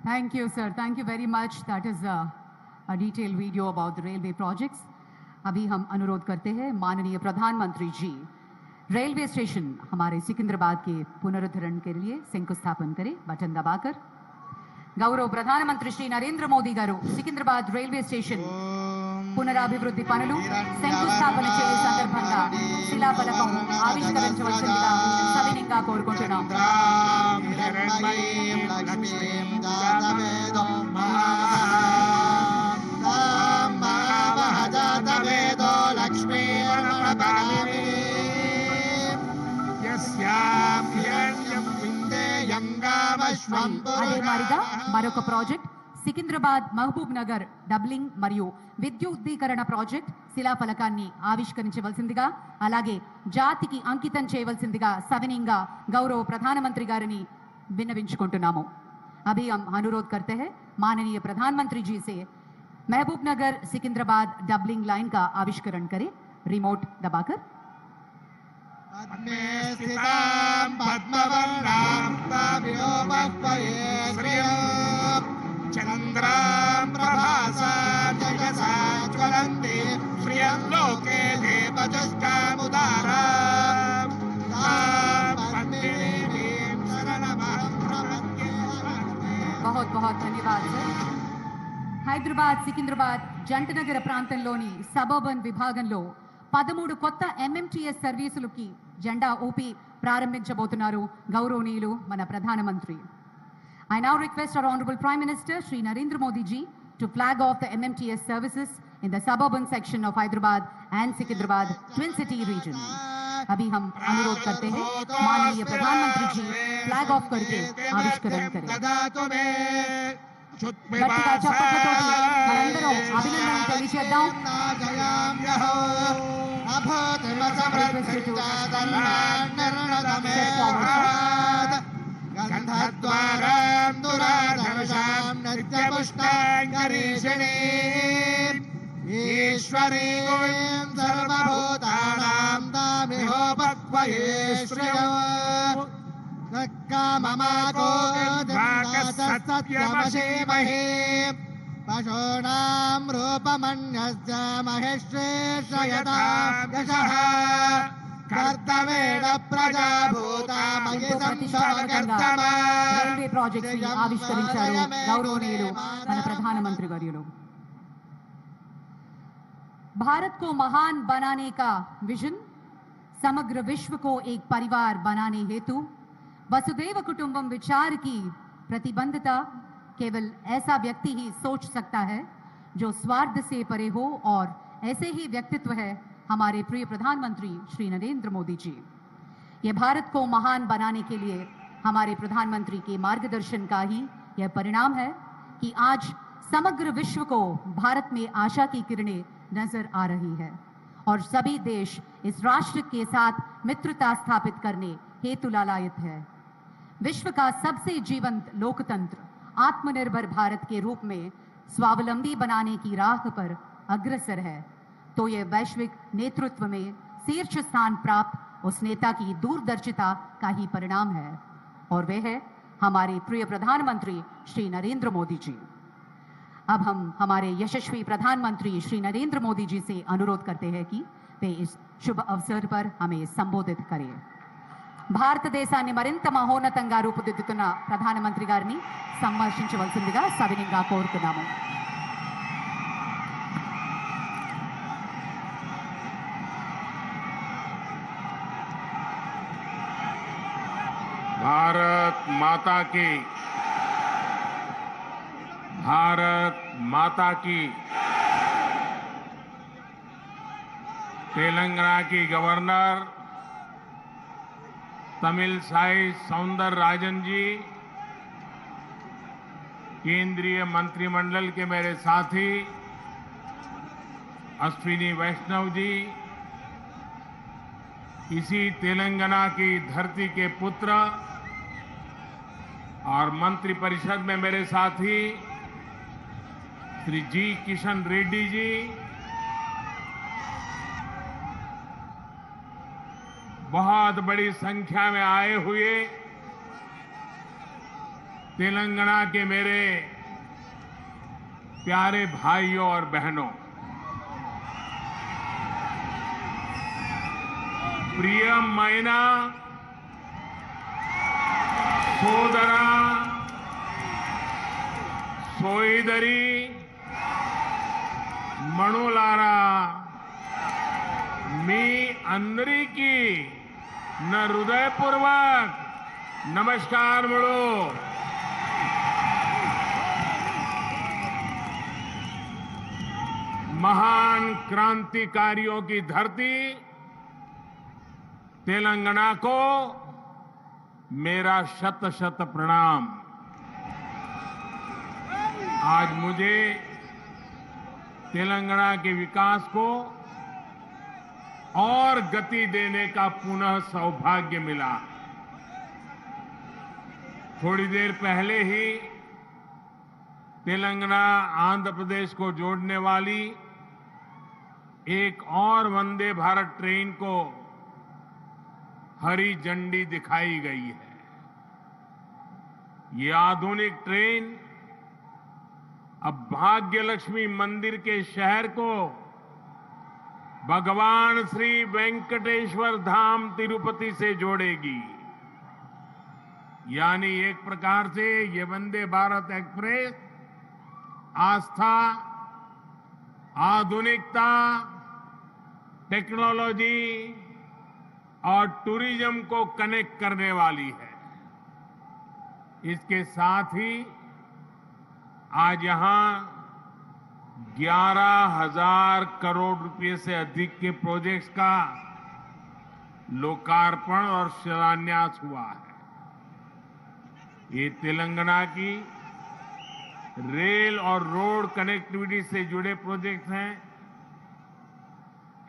Thank you, sir. Thank you very much. That is a detailed video about the railway projects. अभी हम अनुरोध करते हैं माननीय प्रधानमंत्री जी railway station हमारे सिकंदराबाद के पुनरुद्धरण के लिए शंकुस्थापन करें बटन दबाकर गौरव प्रधानमंत्री श्री नरेंद्र मोदी गारू సికింద్రాబాద్ రైల్వే స్టేషన్ పునరాభివృద్ధి పనులు శంకుస్థాపన చేసే సందర్భంగా శిలాఫలకం ఆవిష్కరించవలసిందిగా సవినీయంగా కోరుకుంటున్నాం. అదే మాదిరిగా మరొక ప్రాజెక్ట్ సికింద్రాబాద్ మహబూబ్ నగర్ డబ్లింగ్ మరియు విద్యుద్దీకరణ ప్రాజెక్ట్ శిలాఫలకాన్ని ఆవిష్కరించవలసిందిగా అలాగే జాతికి అంకితం చేయవలసిందిగా సవినీయంగా గౌరవ ప్రధానమంత్రి గారిని విన్నవించుకుంటున్నాము. अभी हम अनुरोध करते हैं माननीय प्रधानमंत्री जी से महबूब नगर सिकंदराबाद डबलिंग लाइन का आविष्करण करें रिमोट दबाकर. चंद्रां प्रभासां जगसा ज्वलन्ति श्रियं लोके देवजुष्टामुदारां बहुत बहुत धन्यवाद सर. హైదరాబాద్ సికింద్రాబాద్ జంటనగర ప్రాంతంలోని సబర్బన్ విభాగంలో 13 కొత్త ఎంఎంటీఎస్ సర్వీసులకి జెండా ఊపి ప్రారంభించబోతున్నారు గౌరవనీయులు మన ప్రధానమంత్రి. I now request our Honorable Prime Minister Shri Narendra Modi ji to flag off the MMTS services in the suburban section of Hyderabad and Secunderabad Twin City region. अभी हम अनुरोध करते हैं माननीय प्रधानमंत्री जी फ्लैग ऑफ करके आविष्करण करें. గట్టిగా చప్పట్లతోటి మనందరం అభినందనలు తెలియజేద్దాం. ఈశ్వరీం సర్వభూతానాం దామిహోపక్వయే శ్రియో काममाको सत्यमशीमहे पशूनां रूपमन्यस्य महेश्वेशयता यशः कर्तवेण प्रजाभूता मयि ప్రతిష్టాత్మకంగా రైల్వే ప్రాజెక్ట్స్ ని ఆవిష్కరించారు గౌరవనీయులు మన ప్రధానమంత్రి వర్యులు. भारत को महान बनाने का विजन, समग्र विश्व को एक परिवार बनाने हेतु वसुधैव कुटुंबम विचार की प्रतिबद्धता केवल ऐसा व्यक्ति ही सोच सकता है जो स्वार्थ से परे हो, और ऐसे ही व्यक्तित्व है हमारे प्रिय प्रधानमंत्री श्री नरेंद्र मोदी जी. ये भारत को महान बनाने के लिए हमारे प्रधानमंत्री के मार्गदर्शन का ही यह परिणाम है कि आज समग्र विश्व को भारत में आशा की किरणें नजर आ रही है और सभी देश इस राष्ट्र के साथ मित्रता स्थापित करने हेतु लालायित है. विश्व का सबसे जीवंत लोकतंत्र आत्मनिर्भर भारत के रूप में स्वावलंबी बनाने की राह पर अग्रसर है. तो यह वैश्विक नेतृत्व में शीर्ष स्थान प्राप्त उस नेता की दूरदर्शिता का ही परिणाम है, और वे है हमारे प्रिय प्रधानमंत्री श्री नरेंद्र मोदी जी. अब हम हमारे यशस्वी प्रधानमंत्री श्री नरेंद्र मोदी जी से अनुरोध करते हैं कि वे इस शुभ अवसर पर हमें संबोधित करें. భారతదేశాన్ని మరింత మహోన్నతంగా రూపుదిద్దుతున్న ప్రధానమంత్రి గారిని సంభాషించవలసిందిగా సవినయంగా కోరుతున్నాము. भारत माता की तेलंगाना की गवर्नर तमिलसाई सौंदरराजन जी, केंद्रीय मंत्रिमंडल के मेरे साथी अश्विनी वैष्णव जी, इसी तेलंगाना की धरती के पुत्र और मंत्रिपरिषद में मेरे साथी श्री जी किशन रेड्डी जी, बहुत बड़ी संख्या में आए हुए तेलंगाना के मेरे प्यारे भाइयों और बहनों, प्रियమైన సోదరా సోదరి మణులారా, మీ అందరికీ నా హృదయపూర్వक నమస్కారములు. महान क्रांतिकारियों की धरती तेलंगाना को मेरा शत शत प्रणाम. आज मुझे तेलंगाना के विकास को और गति देने का पुनः सौभाग्य मिला. थोड़ी देर पहले ही तेलंगाना आंध्र प्रदेश को जोड़ने वाली एक और वंदे भारत ट्रेन को हरी झंडी दिखाई गई है. ये आधुनिक ट्रेन अब भाग्य लक्ष्मी मंदिर के शहर को भगवान श्री वेंकटेश्वर धाम तिरुपति से जोड़ेगी. यानी एक प्रकार से ये वंदे भारत एक्सप्रेस आस्था, आधुनिकता, टेक्नोलॉजी और टूरिज्म को कनेक्ट करने वाली है. इसके साथ ही आज यहां 11,000 करोड़ रुपए से अधिक के प्रोजेक्ट्स का लोकार्पण और शिलान्यास हुआ है. ये तेलंगाना की रेल और रोड कनेक्टिविटी से जुड़े प्रोजेक्ट्स हैं,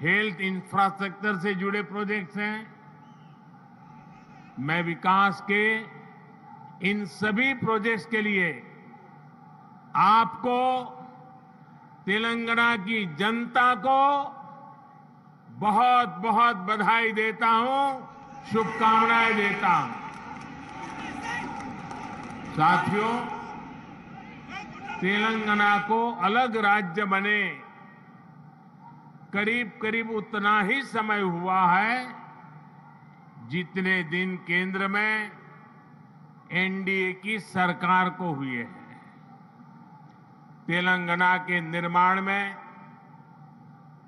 हेल्थ इंफ्रास्ट्रक्चर से जुड़े प्रोजेक्ट्स हैं. मैं विकास के इन सभी प्रोजेक्ट्स के लिए आपको, तेलंगाना की जनता को बहुत बहुत बधाई देता हूं, शुभकामनाएं देता हूं. साथियों, तेलंगाना को अलग राज्य बने करीब करीब उतना ही समय हुआ है जितने दिन केंद्र में एनडीए की सरकार को हुए हैं। तेलंगाना के निर्माण में,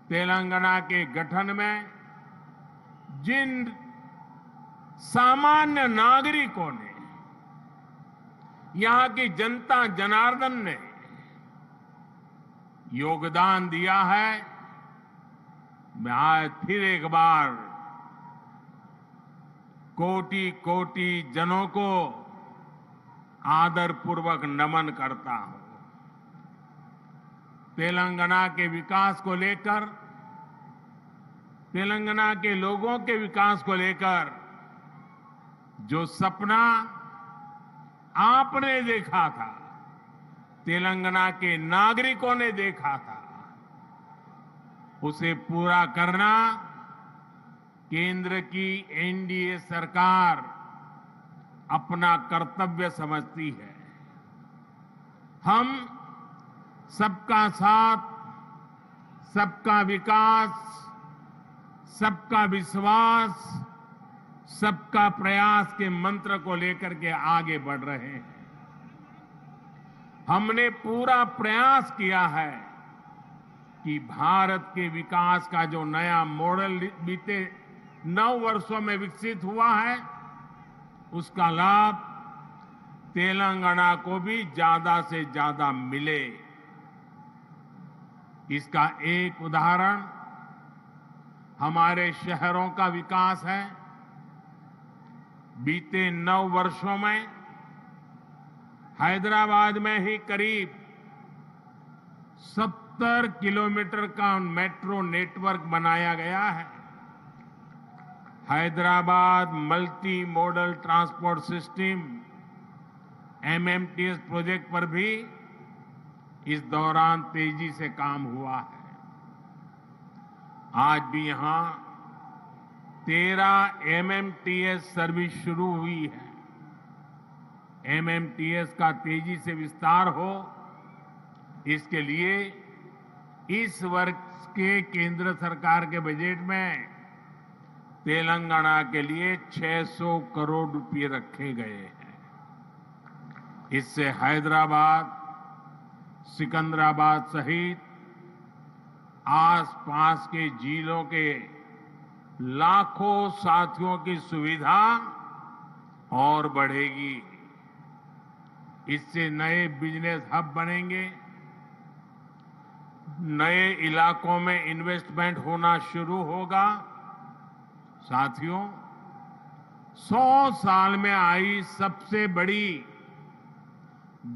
तेलंगाना के गठन में जिन सामान्य नागरिकों ने, यहां की जनता जनार्दन ने योगदान दिया है, मैं आज फिर एक बार कोटि कोटि जनों को आदरपूर्वक नमन करता हूं। तेलंगाना के विकास को लेकर, तेलंगाना के लोगों के विकास को लेकर जो सपना आपने देखा था, तेलंगाना के नागरिकों ने देखा था, उसे पूरा करना केंद्र की एनडीए सरकार अपना कर्तव्य समझती है। हम सबका साथ, सबका विकास, सबका विश्वास, सबका प्रयास के मंत्र को लेकर के आगे बढ़ रहे हैं। हमने पूरा प्रयास किया है कि भारत के विकास का जो नया मॉडल बीते 9 वर्षों में विकसित हुआ है, उसका लाभ तेलंगाना को भी ज्यादा से ज्यादा मिले। इसका एक उदाहरण हमारे शहरों का विकास है। बीते 9 वर्षों में हैदराबाद में ही करीब 70 किलोमीटर का मेट्रो नेटवर्क बनाया गया है। Hyderabad multi modal transport system MMTS project पर भी इस दौरान तेजी से काम हुआ है। आज भी यहां 13 एमएमटीएस सर्विस शुरू हुई है। एमएमटीएस का तेजी से विस्तार हो, इसके लिए इस वर्ष के केंद्र सरकार के बजट में तेलंगाना के लिए 600 करोड़ रुपए रखे गए हैं। इससे हैदराबाद, सिकंदराबाद सहित आसपास के जिलों के लाखों साथियों की सुविधा और बढ़ेगी। इससे नए बिजनेस हब बनेंगे, नए इलाकों में इन्वेस्टमेंट होना शुरू होगा। साथियों, 100 साल में आई सबसे बड़ी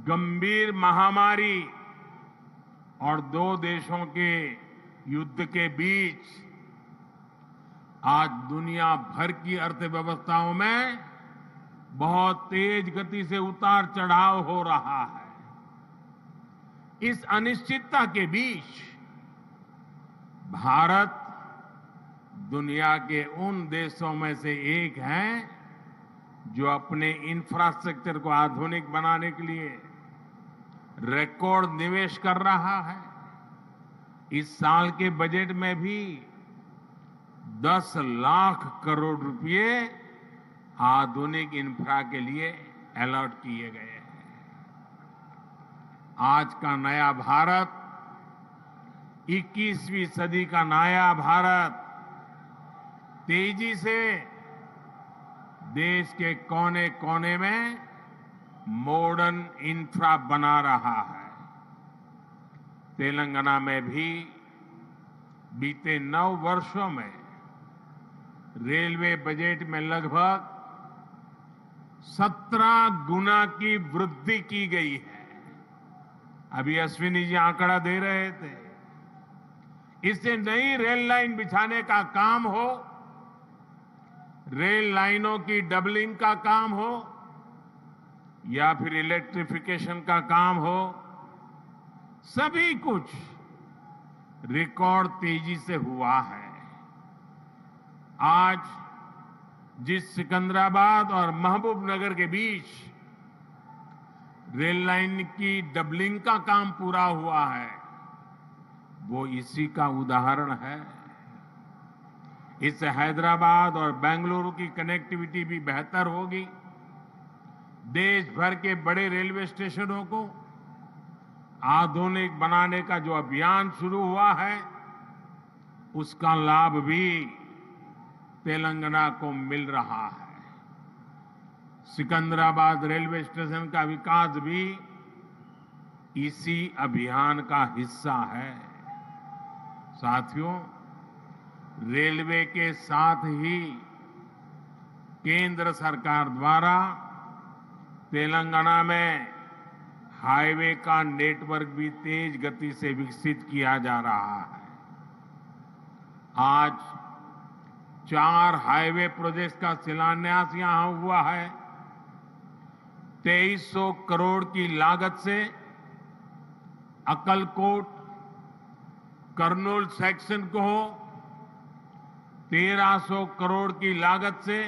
गंभीर महामारी और 2 देशों के युद्ध के बीच आज दुनिया भर की अर्थव्यवस्थाओं में बहुत तेज गति से उतार चढ़ाव हो रहा है। इस अनिश्चितता के बीच भारत दुनिया के उन देशों में से एक है जो अपने इंफ्रास्ट्रक्चर को आधुनिक बनाने के लिए रिकॉर्ड निवेश कर रहा है। इस साल के बजट में भी 10 लाख करोड़ रुपए आधुनिक इंफ्रा के लिए अलॉट किए गए हैं। आज का नया भारत, 21वीं सदी का नया भारत तेजी से देश के कोने कोने में मॉडर्न इंफ्रा बना रहा है। तेलंगाना में भी बीते 9 वर्षों में रेलवे बजट में लगभग 17 गुना की वृद्धि की गई है। अभी अश्विनी जी आंकड़ा दे रहे थे। इससे नई रेल लाइन बिछाने का काम हो, रेल लाइनों की डबलिंग का काम हो या फिर इलेक्ट्रिफिकेशन का काम हो, सभी कुछ रिकॉर्ड तेजी से हुआ है। आज जिस सिकंदराबाद और महबूबनगर के बीच रेल लाइन की डबलिंग का काम पूरा हुआ है, वो इसी का उदाहरण है। इससे हैदराबाद और बेंगलुरु की कनेक्टिविटी भी बेहतर होगी। देश भर के बड़े रेलवे स्टेशनों को आधुनिक बनाने का जो अभियान शुरू हुआ है, उसका लाभ भी तेलंगाना को मिल रहा है। सिकंदराबाद रेलवे स्टेशन का विकास भी इसी अभियान का हिस्सा है। साथियों, रेलवे के साथ ही केंद्र सरकार द्वारा तेलंगाना में हाईवे का नेटवर्क भी तेज गति से विकसित किया जा रहा है। आज 4 हाईवे प्रोजेक्ट्स का शिलान्यास यहां हुआ है। 2300 करोड़ की लागत से अक्कलकोट कर्नूल सेक्शन को हो, 1300 करोड़ की लागत से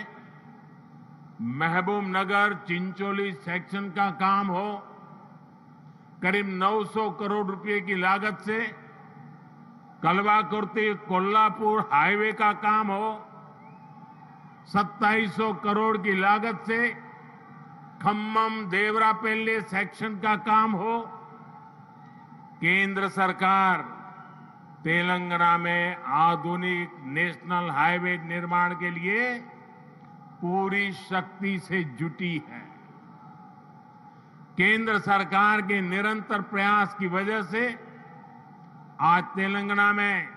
महबूब नगर चिंचोली सेक्शन का काम हो, करीब 900 करोड़ रुपए की लागत से कलवाकुर्ती कोल्हापुर हाईवे का काम हो, 2700 करोड़ की लागत से खम्मम देवरापल्ली सेक्शन का काम हो। केंद्र सरकार तेलंगाना में आधुनिक नेशनल हाईवे निर्माण के लिए पूरी शक्ति से जुटी है। केंद्र सरकार के निरंतर प्रयास की वजह से आज तेलंगाना में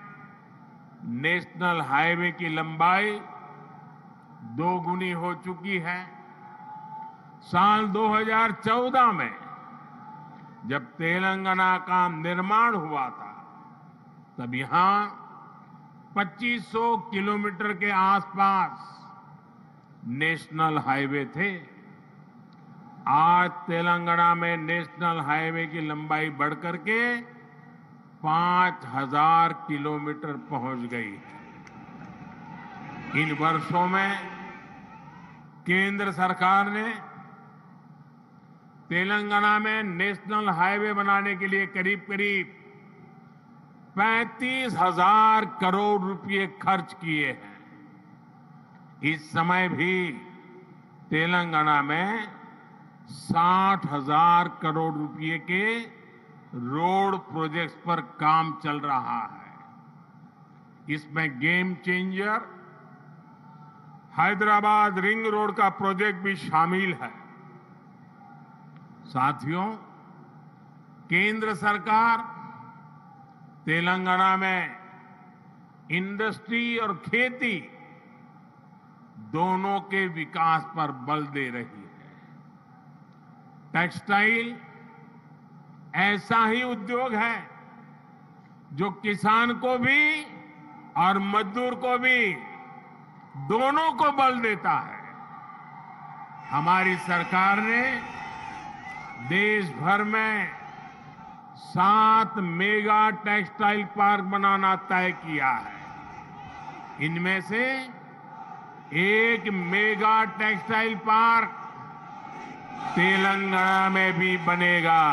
नेशनल हाईवे की लंबाई 2 गुनी हो चुकी है। साल 2014 में जब तेलंगाना का निर्माण हुआ था, तब यहां 2500 किलोमीटर के आसपास नेशनल हाईवे थे। आज तेलंगाना में नेशनल हाईवे की लंबाई बढ़कर के 5000 किलोमीटर पहुंच गई है। इन वर्षों में केंद्र सरकार ने तेलंगाना में नेशनल हाईवे बनाने के लिए करीब करीब 35,000 करोड़ रुपए खर्च किए हैं। इस समय भी तेलंगाना में 60,000 करोड़ रुपए के रोड प्रोजेक्ट्स पर काम चल रहा है। इसमें game changer Hyderabad ring road का प्रोजेक्ट भी शामिल है। साथियों, केंद्र सरकार तेलंगाना में इंडस्ट्री और खेती दोनों के विकास पर बल दे रही है। टेक्सटाइल ऐसा ही उद्योग है जो किसान को भी और मजदूर को भी दोनों को बल देता है। हमारी सरकार ने देश भर में 7 मेगा टेक्सटाइल पार्क बनाना तय किया है। इनमें से एक मेगा टेक्सटाइल पार्क तेलंगाना में भी बनेगा।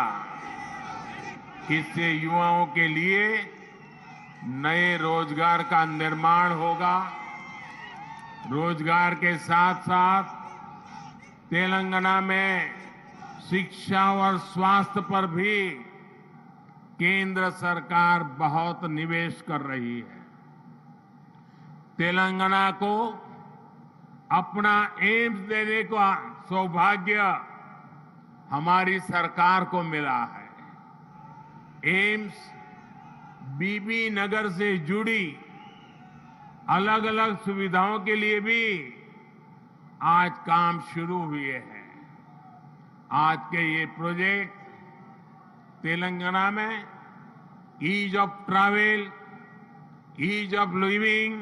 इससे युवाओं के लिए नए रोजगार का निर्माण होगा। रोजगार के साथ साथ तेलंगाना में शिक्षा और स्वास्थ्य पर भी केंद्र सरकार बहुत निवेश कर रही है। तेलंगाना को अपना एम्स देने का सौभाग्य हमारी सरकार को मिला है। एम्स बीबी नगर से जुड़ी अलग अलग सुविधाओं के लिए भी आज काम शुरू हुए हैं। आज के ये प्रोजेक्ट तेलंगाना में ease of travel, ease of living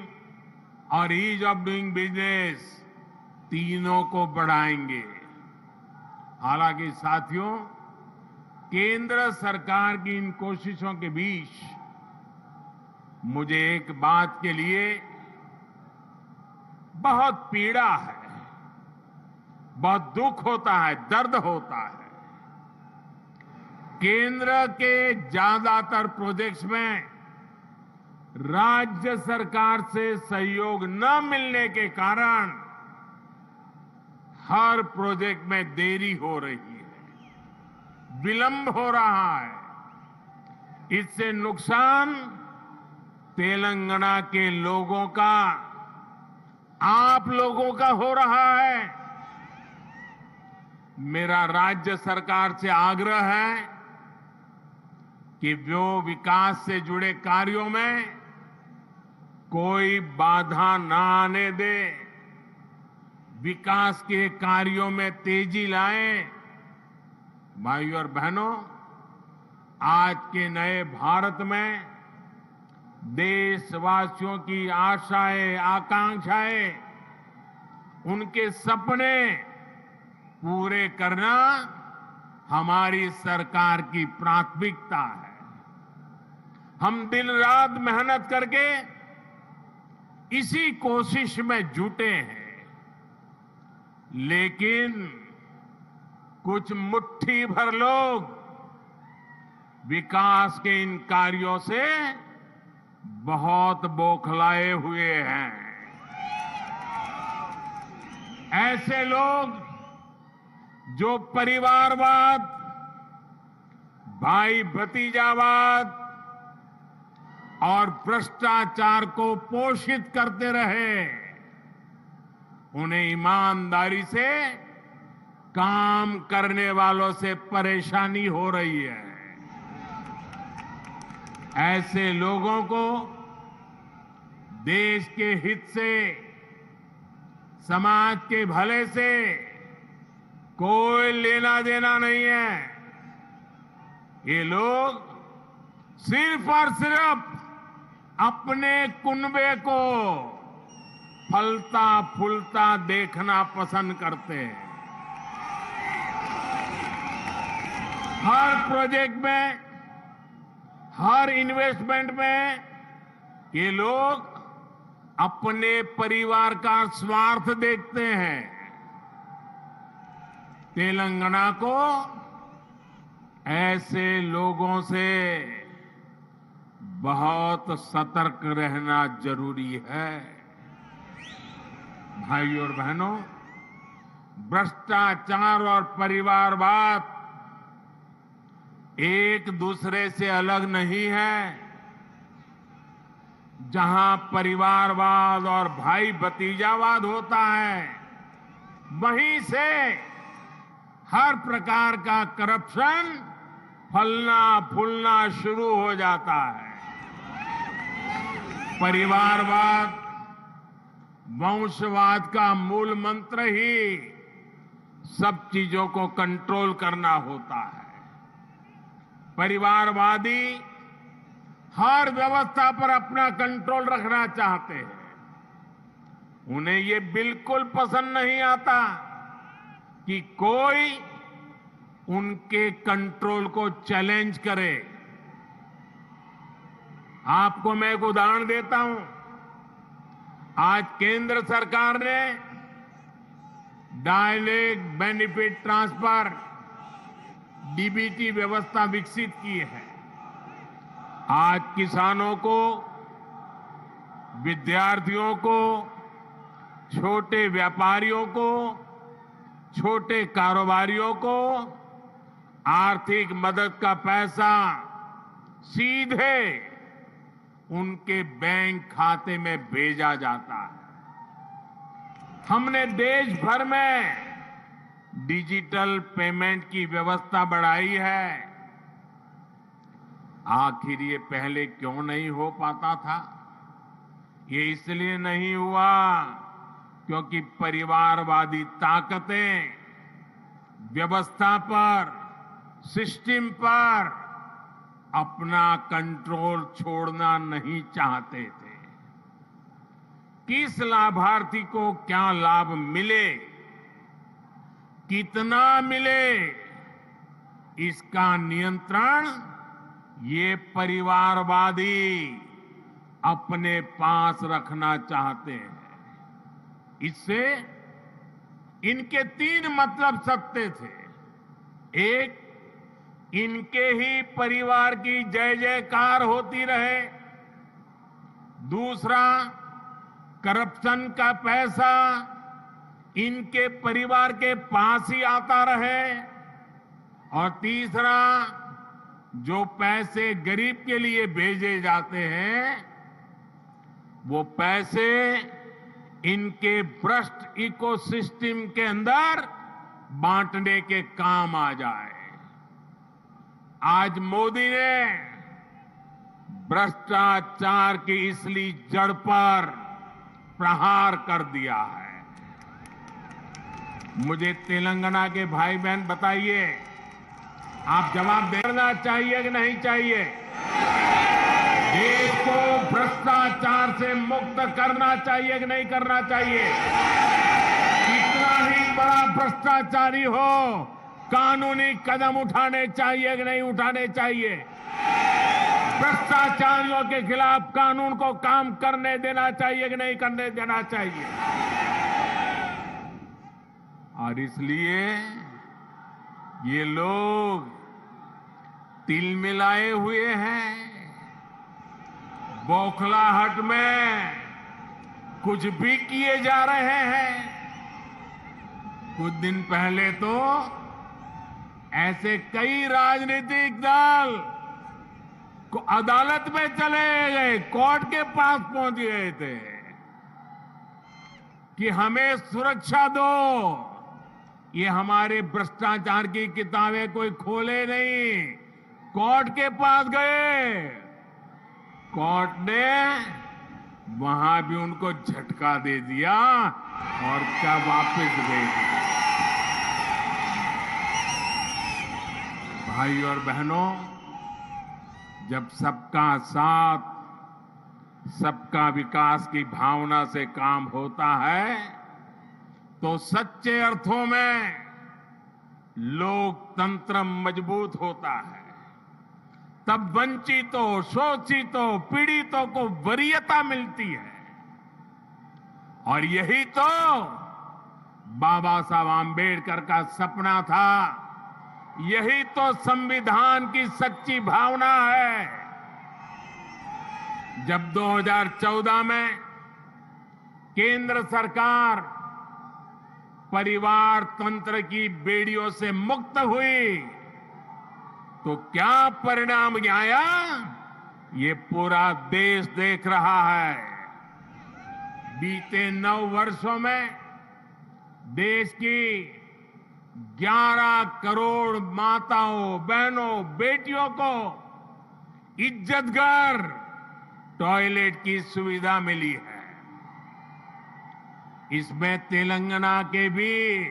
और ईज ऑफ डूइंग बिजनेस तीनों को बढ़ाएंगे। हालांकि साथियों, केंद्र सरकार की इन कोशिशों के बीच मुझे एक बात के लिए बहुत पीड़ा है, बहुत दुख होता है, दर्द होता है। केंद्र के ज्यादातर प्रोजेक्ट्स में राज्य सरकार से सहयोग न मिलने के कारण हर प्रोजेक्ट में देरी हो रही है, विलंब हो रहा है। इससे नुकसान तेलंगाना के लोगों का, आप लोगों का हो रहा है। मेरा राज्य सरकार से आग्रह है कि वो विकास से जुड़े कार्यों में कोई बाधा ना आने दे, विकास के कार्यों में तेजी लाएं। भाइयों और बहनों, आज के नए भारत में देशवासियों की आशाएं, आकांक्षाएं, उनके सपने पूरे करना हमारी सरकार की प्राथमिकता है। हम दिन रात मेहनत करके इसी कोशिश में जुटे हैं, लेकिन कुछ मुट्ठी भर लोग विकास के इन कार्यों से बहुत बौखलाए हुए हैं। ऐसे लोग जो परिवारवाद, भाई भतीजावाद और भ्रष्टाचार को पोषित करते रहे, उन्हें ईमानदारी से काम करने वालों से परेशानी हो रही है। ऐसे लोगों को देश के हित से, समाज के भले से कोई लेना देना नहीं है। ये लोग सिर्फ और सिर्फ अपने कुनबे को फलता फूलता देखना पसंद करते हैं। हर प्रोजेक्ट में, हर इन्वेस्टमेंट में ये लोग अपने परिवार का स्वार्थ देखते हैं। तेलंगाना को ऐसे लोगों से बहुत सतर्क रहना जरूरी है। भाइयों और बहनों, भ्रष्टाचार और परिवारवाद एक दूसरे से अलग नहीं है। जहां परिवारवाद और भाई भतीजावाद होता है, वहीं से हर प्रकार का करप्शन फलना फूलना शुरू हो जाता है। परिवारवाद, वंशवाद का मूल मंत्र ही सब चीजों को कंट्रोल करना होता है। परिवारवादी हर व्यवस्था पर अपना कंट्रोल रखना चाहते हैं। उन्हें ये बिल्कुल पसंद नहीं आता कि कोई उनके कंट्रोल को चैलेंज करे। आपको मैं एक उदाहरण देता हूं। आज केंद्र सरकार ने डायरेक्ट बेनिफिट ट्रांसफर, डीबीटी व्यवस्था विकसित की है। आज किसानों को, विद्यार्थियों को, छोटे व्यापारियों को, छोटे कारोबारियों को आर्थिक मदद का पैसा सीधे उनके बैंक खाते में भेजा जाता है। हमने देश भर में डिजिटल पेमेंट की व्यवस्था बढ़ाई है। आखिर ये पहले क्यों नहीं हो पाता था? ये इसलिए नहीं हुआ क्योंकि परिवारवादी ताकतें व्यवस्था पर, सिस्टम पर अपना कंट्रोल छोड़ना नहीं चाहते थे। किस लाभार्थी को क्या लाभ मिले, कितना मिले, इसका नियंत्रण ये परिवारवादी अपने पास रखना चाहते हैं। इससे इनके तीन मतलब सत्य थे। एक, इनके ही परिवार की जय जयकार होती रहे। दूसरा, करप्शन का पैसा इनके परिवार के पास ही आता रहे। और तीसरा, जो पैसे गरीब के लिए भेजे जाते हैं वो पैसे इनके भ्रष्ट इकोसिस्टम के अंदर बांटने के काम आ जाए। आज मोदी ने भ्रष्टाचार की इसलिए जड़ पर प्रहार कर दिया है। मुझे तेलंगाना के भाई बहन बताइए, आप जवाब देना चाहिए कि नहीं चाहिए? देश को भ्रष्टाचार से मुक्त करना चाहिए कि नहीं करना चाहिए? कितना ही बड़ा भ्रष्टाचारी हो, कानूनी कदम उठाने चाहिए कि नहीं उठाने चाहिए? भ्रष्टाचारियों के खिलाफ कानून को काम करने देना चाहिए कि नहीं करने देना चाहिए? और इसलिए ये लोग तिल मिलाए हुए हैं। बौखलाहट में कुछ भी किए जा रहे हैं। कुछ दिन पहले तो ऐसे कई राजनीतिक दल को अदालत में चले गए, कोर्ट के पास पहुंच गए थे कि हमें सुरक्षा दो। ये हमारे भ्रष्टाचार की किताबें कोई खोले नहीं, कोर्ट के पास गए। कोर्ट ने वहां भी उनको झटका दे दिया और क्या वापस गए। भाई और बहनों, जब सबका साथ, सबका विकास की भावना से काम होता है तो सच्चे अर्थों में लोकतंत्र मजबूत होता है। तब वंचितों, शोषितों, पीड़ितों को वरीयता मिलती है। और यही तो बाबा साहब आम्बेडकर का सपना था, यही तो संविधान की सच्ची भावना है। जब 2014 में केंद्र सरकार परिवार तंत्र की बेड़ियों से मुक्त हुई तो क्या परिणाम आया, ये पूरा देश देख रहा है। बीते 9 वर्षों में देश की 11 करोड़ माताओं, बहनों, बेटियों को इज्जतघर टॉयलेट की सुविधा मिली है। इसमें तेलंगाना के भी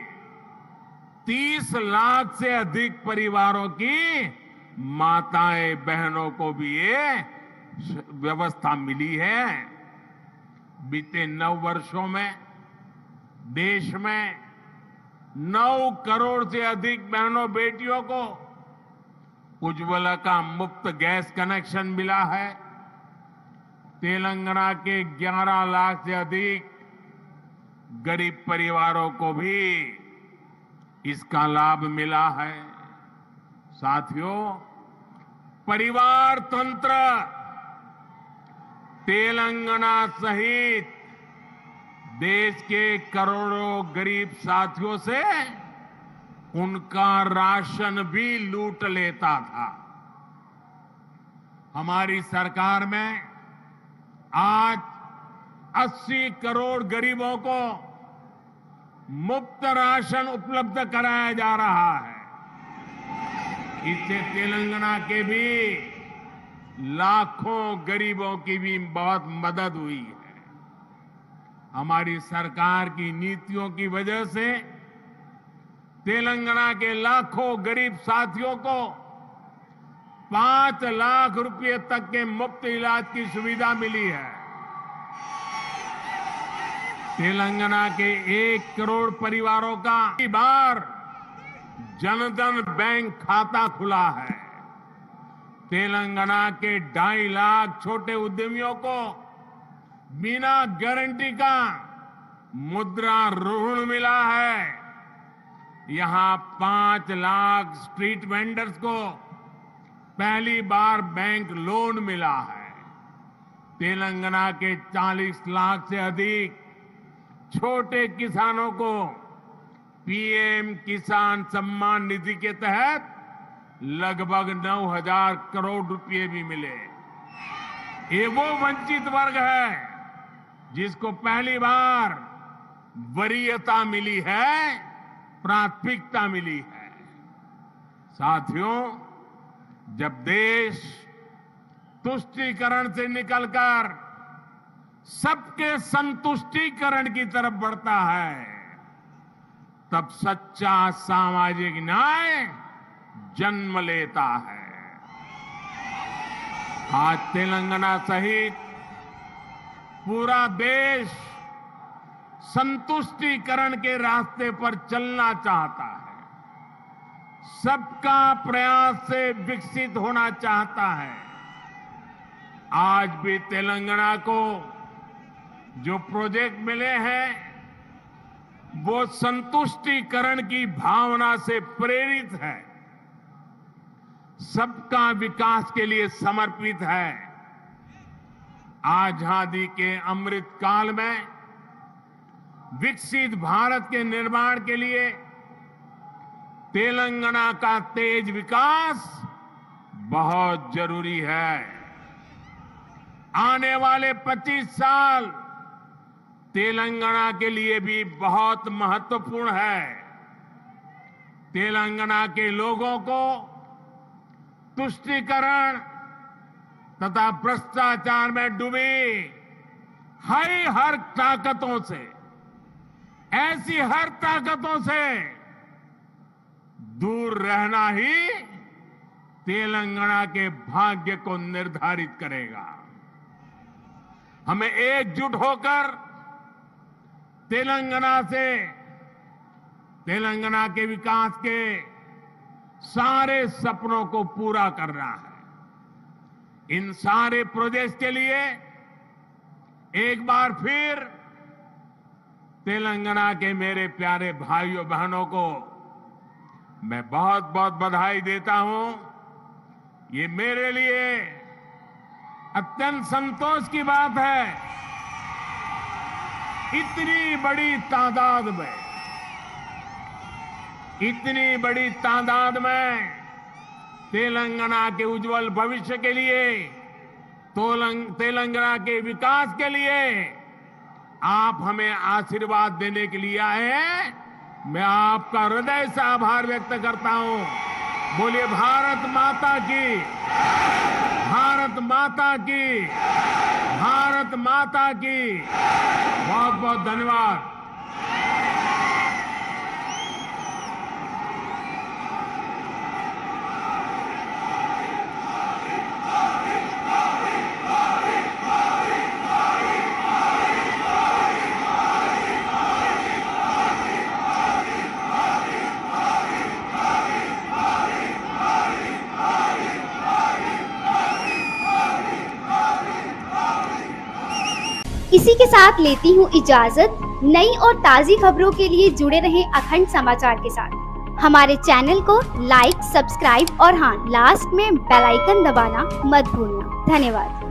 30 लाख से अधिक परिवारों की माताएं, बहनों को भी ये व्यवस्था मिली है। बीते 9 वर्षों में देश में 9 करोड़ से अधिक बहनों, बेटियों को उज्ज्वला का मुफ्त गैस कनेक्शन मिला है। तेलंगाना के 11 लाख से अधिक गरीब परिवारों को भी इसका लाभ मिला है। साथियों, परिवार तंत्र तेलंगाना सहित देश के करोड़ों गरीब साथियों से उनका राशन भी लूट लेता था। हमारी सरकार में आज 80 करोड़ गरीबों को मुफ्त राशन उपलब्ध कराया जा रहा है। इससे तेलंगाना के भी लाखों गरीबों की भी बहुत मदद हुई है। हमारी सरकार की नीतियों की वजह से तेलंगाना के लाखों गरीब साथियों को 5 लाख रुपए तक के मुफ्त इलाज की सुविधा मिली है। तेलंगाना के 1 करोड़ परिवारों का पहली बार जनधन बैंक खाता खुला है। तेलंगाना के 2.5 लाख छोटे उद्यमियों को बिना गारंटी का मुद्रा ऋण मिला है। यहां 5 लाख स्ट्रीट वेंडर्स को पहली बार बैंक लोन मिला है। तेलंगाना के 40 लाख से अधिक छोटे किसानों को पीएम किसान सम्मान निधि के तहत लगभग 9,000 करोड़ रुपए भी मिले। ये वो वंचित वर्ग है जिसको पहली बार वरीयता मिली है, प्राथमिकता मिली है। साथियों, जब देश तुष्टीकरण से निकलकर सबके संतुष्टीकरण की तरफ बढ़ता है, तब सच्चा सामाजिक न्याय जन्म लेता है। आज तेलंगाना सहित पूरा देश संतुष्टीकरण के रास्ते पर चलना चाहता है, सबका प्रयास से विकसित होना चाहता है। आज भी तेलंगाना को जो प्रोजेक्ट मिले हैं वो संतुष्टीकरण की भावना से प्रेरित है, सबका विकास के लिए समर्पित है। आजादी के अमृत काल में विकसित भारत के निर्माण के लिए तेलंगाना का तेज विकास बहुत जरूरी है। आने वाले 25 साल तेलंगाना के लिए भी बहुत महत्वपूर्ण है। तेलंगाना के लोगों को तुष्टीकरण तथा भ्रष्टाचार में डूबी हर ताकतों से, ऐसी हर ताकतों से दूर रहना ही तेलंगाना के भाग्य को निर्धारित करेगा। हमें एकजुट होकर तेलंगाना के विकास के सारे सपनों को पूरा करना है। इन सारे प्रोजेक्ट के लिए एक बार फिर तेलंगाना के मेरे प्यारे भाइयों बहनों को मैं बहुत बहुत बधाई देता हूं। ये मेरे लिए अत्यंत संतोष की बात है, इतनी बड़ी तादाद में तेलंगाना के उज्जवल भविष्य के लिए, तेलंगाना के विकास के लिए आप हमें आशीर्वाद देने के लिए आए हैं। मैं आपका हृदय से आभार व्यक्त करता हूं। बोलिए भारत माता की, भारत माता की, भारत माता की। बहुत बहुत धन्यवाद। इसी के साथ लेती हूँ इजाजत। नई और ताज़ी खबरों के लिए जुड़े रहें अखंड समाचार के साथ। हमारे चैनल को लाइक, सब्सक्राइब और हाँ, लास्ट में बेल आइकन दबाना मत भूलना। धन्यवाद।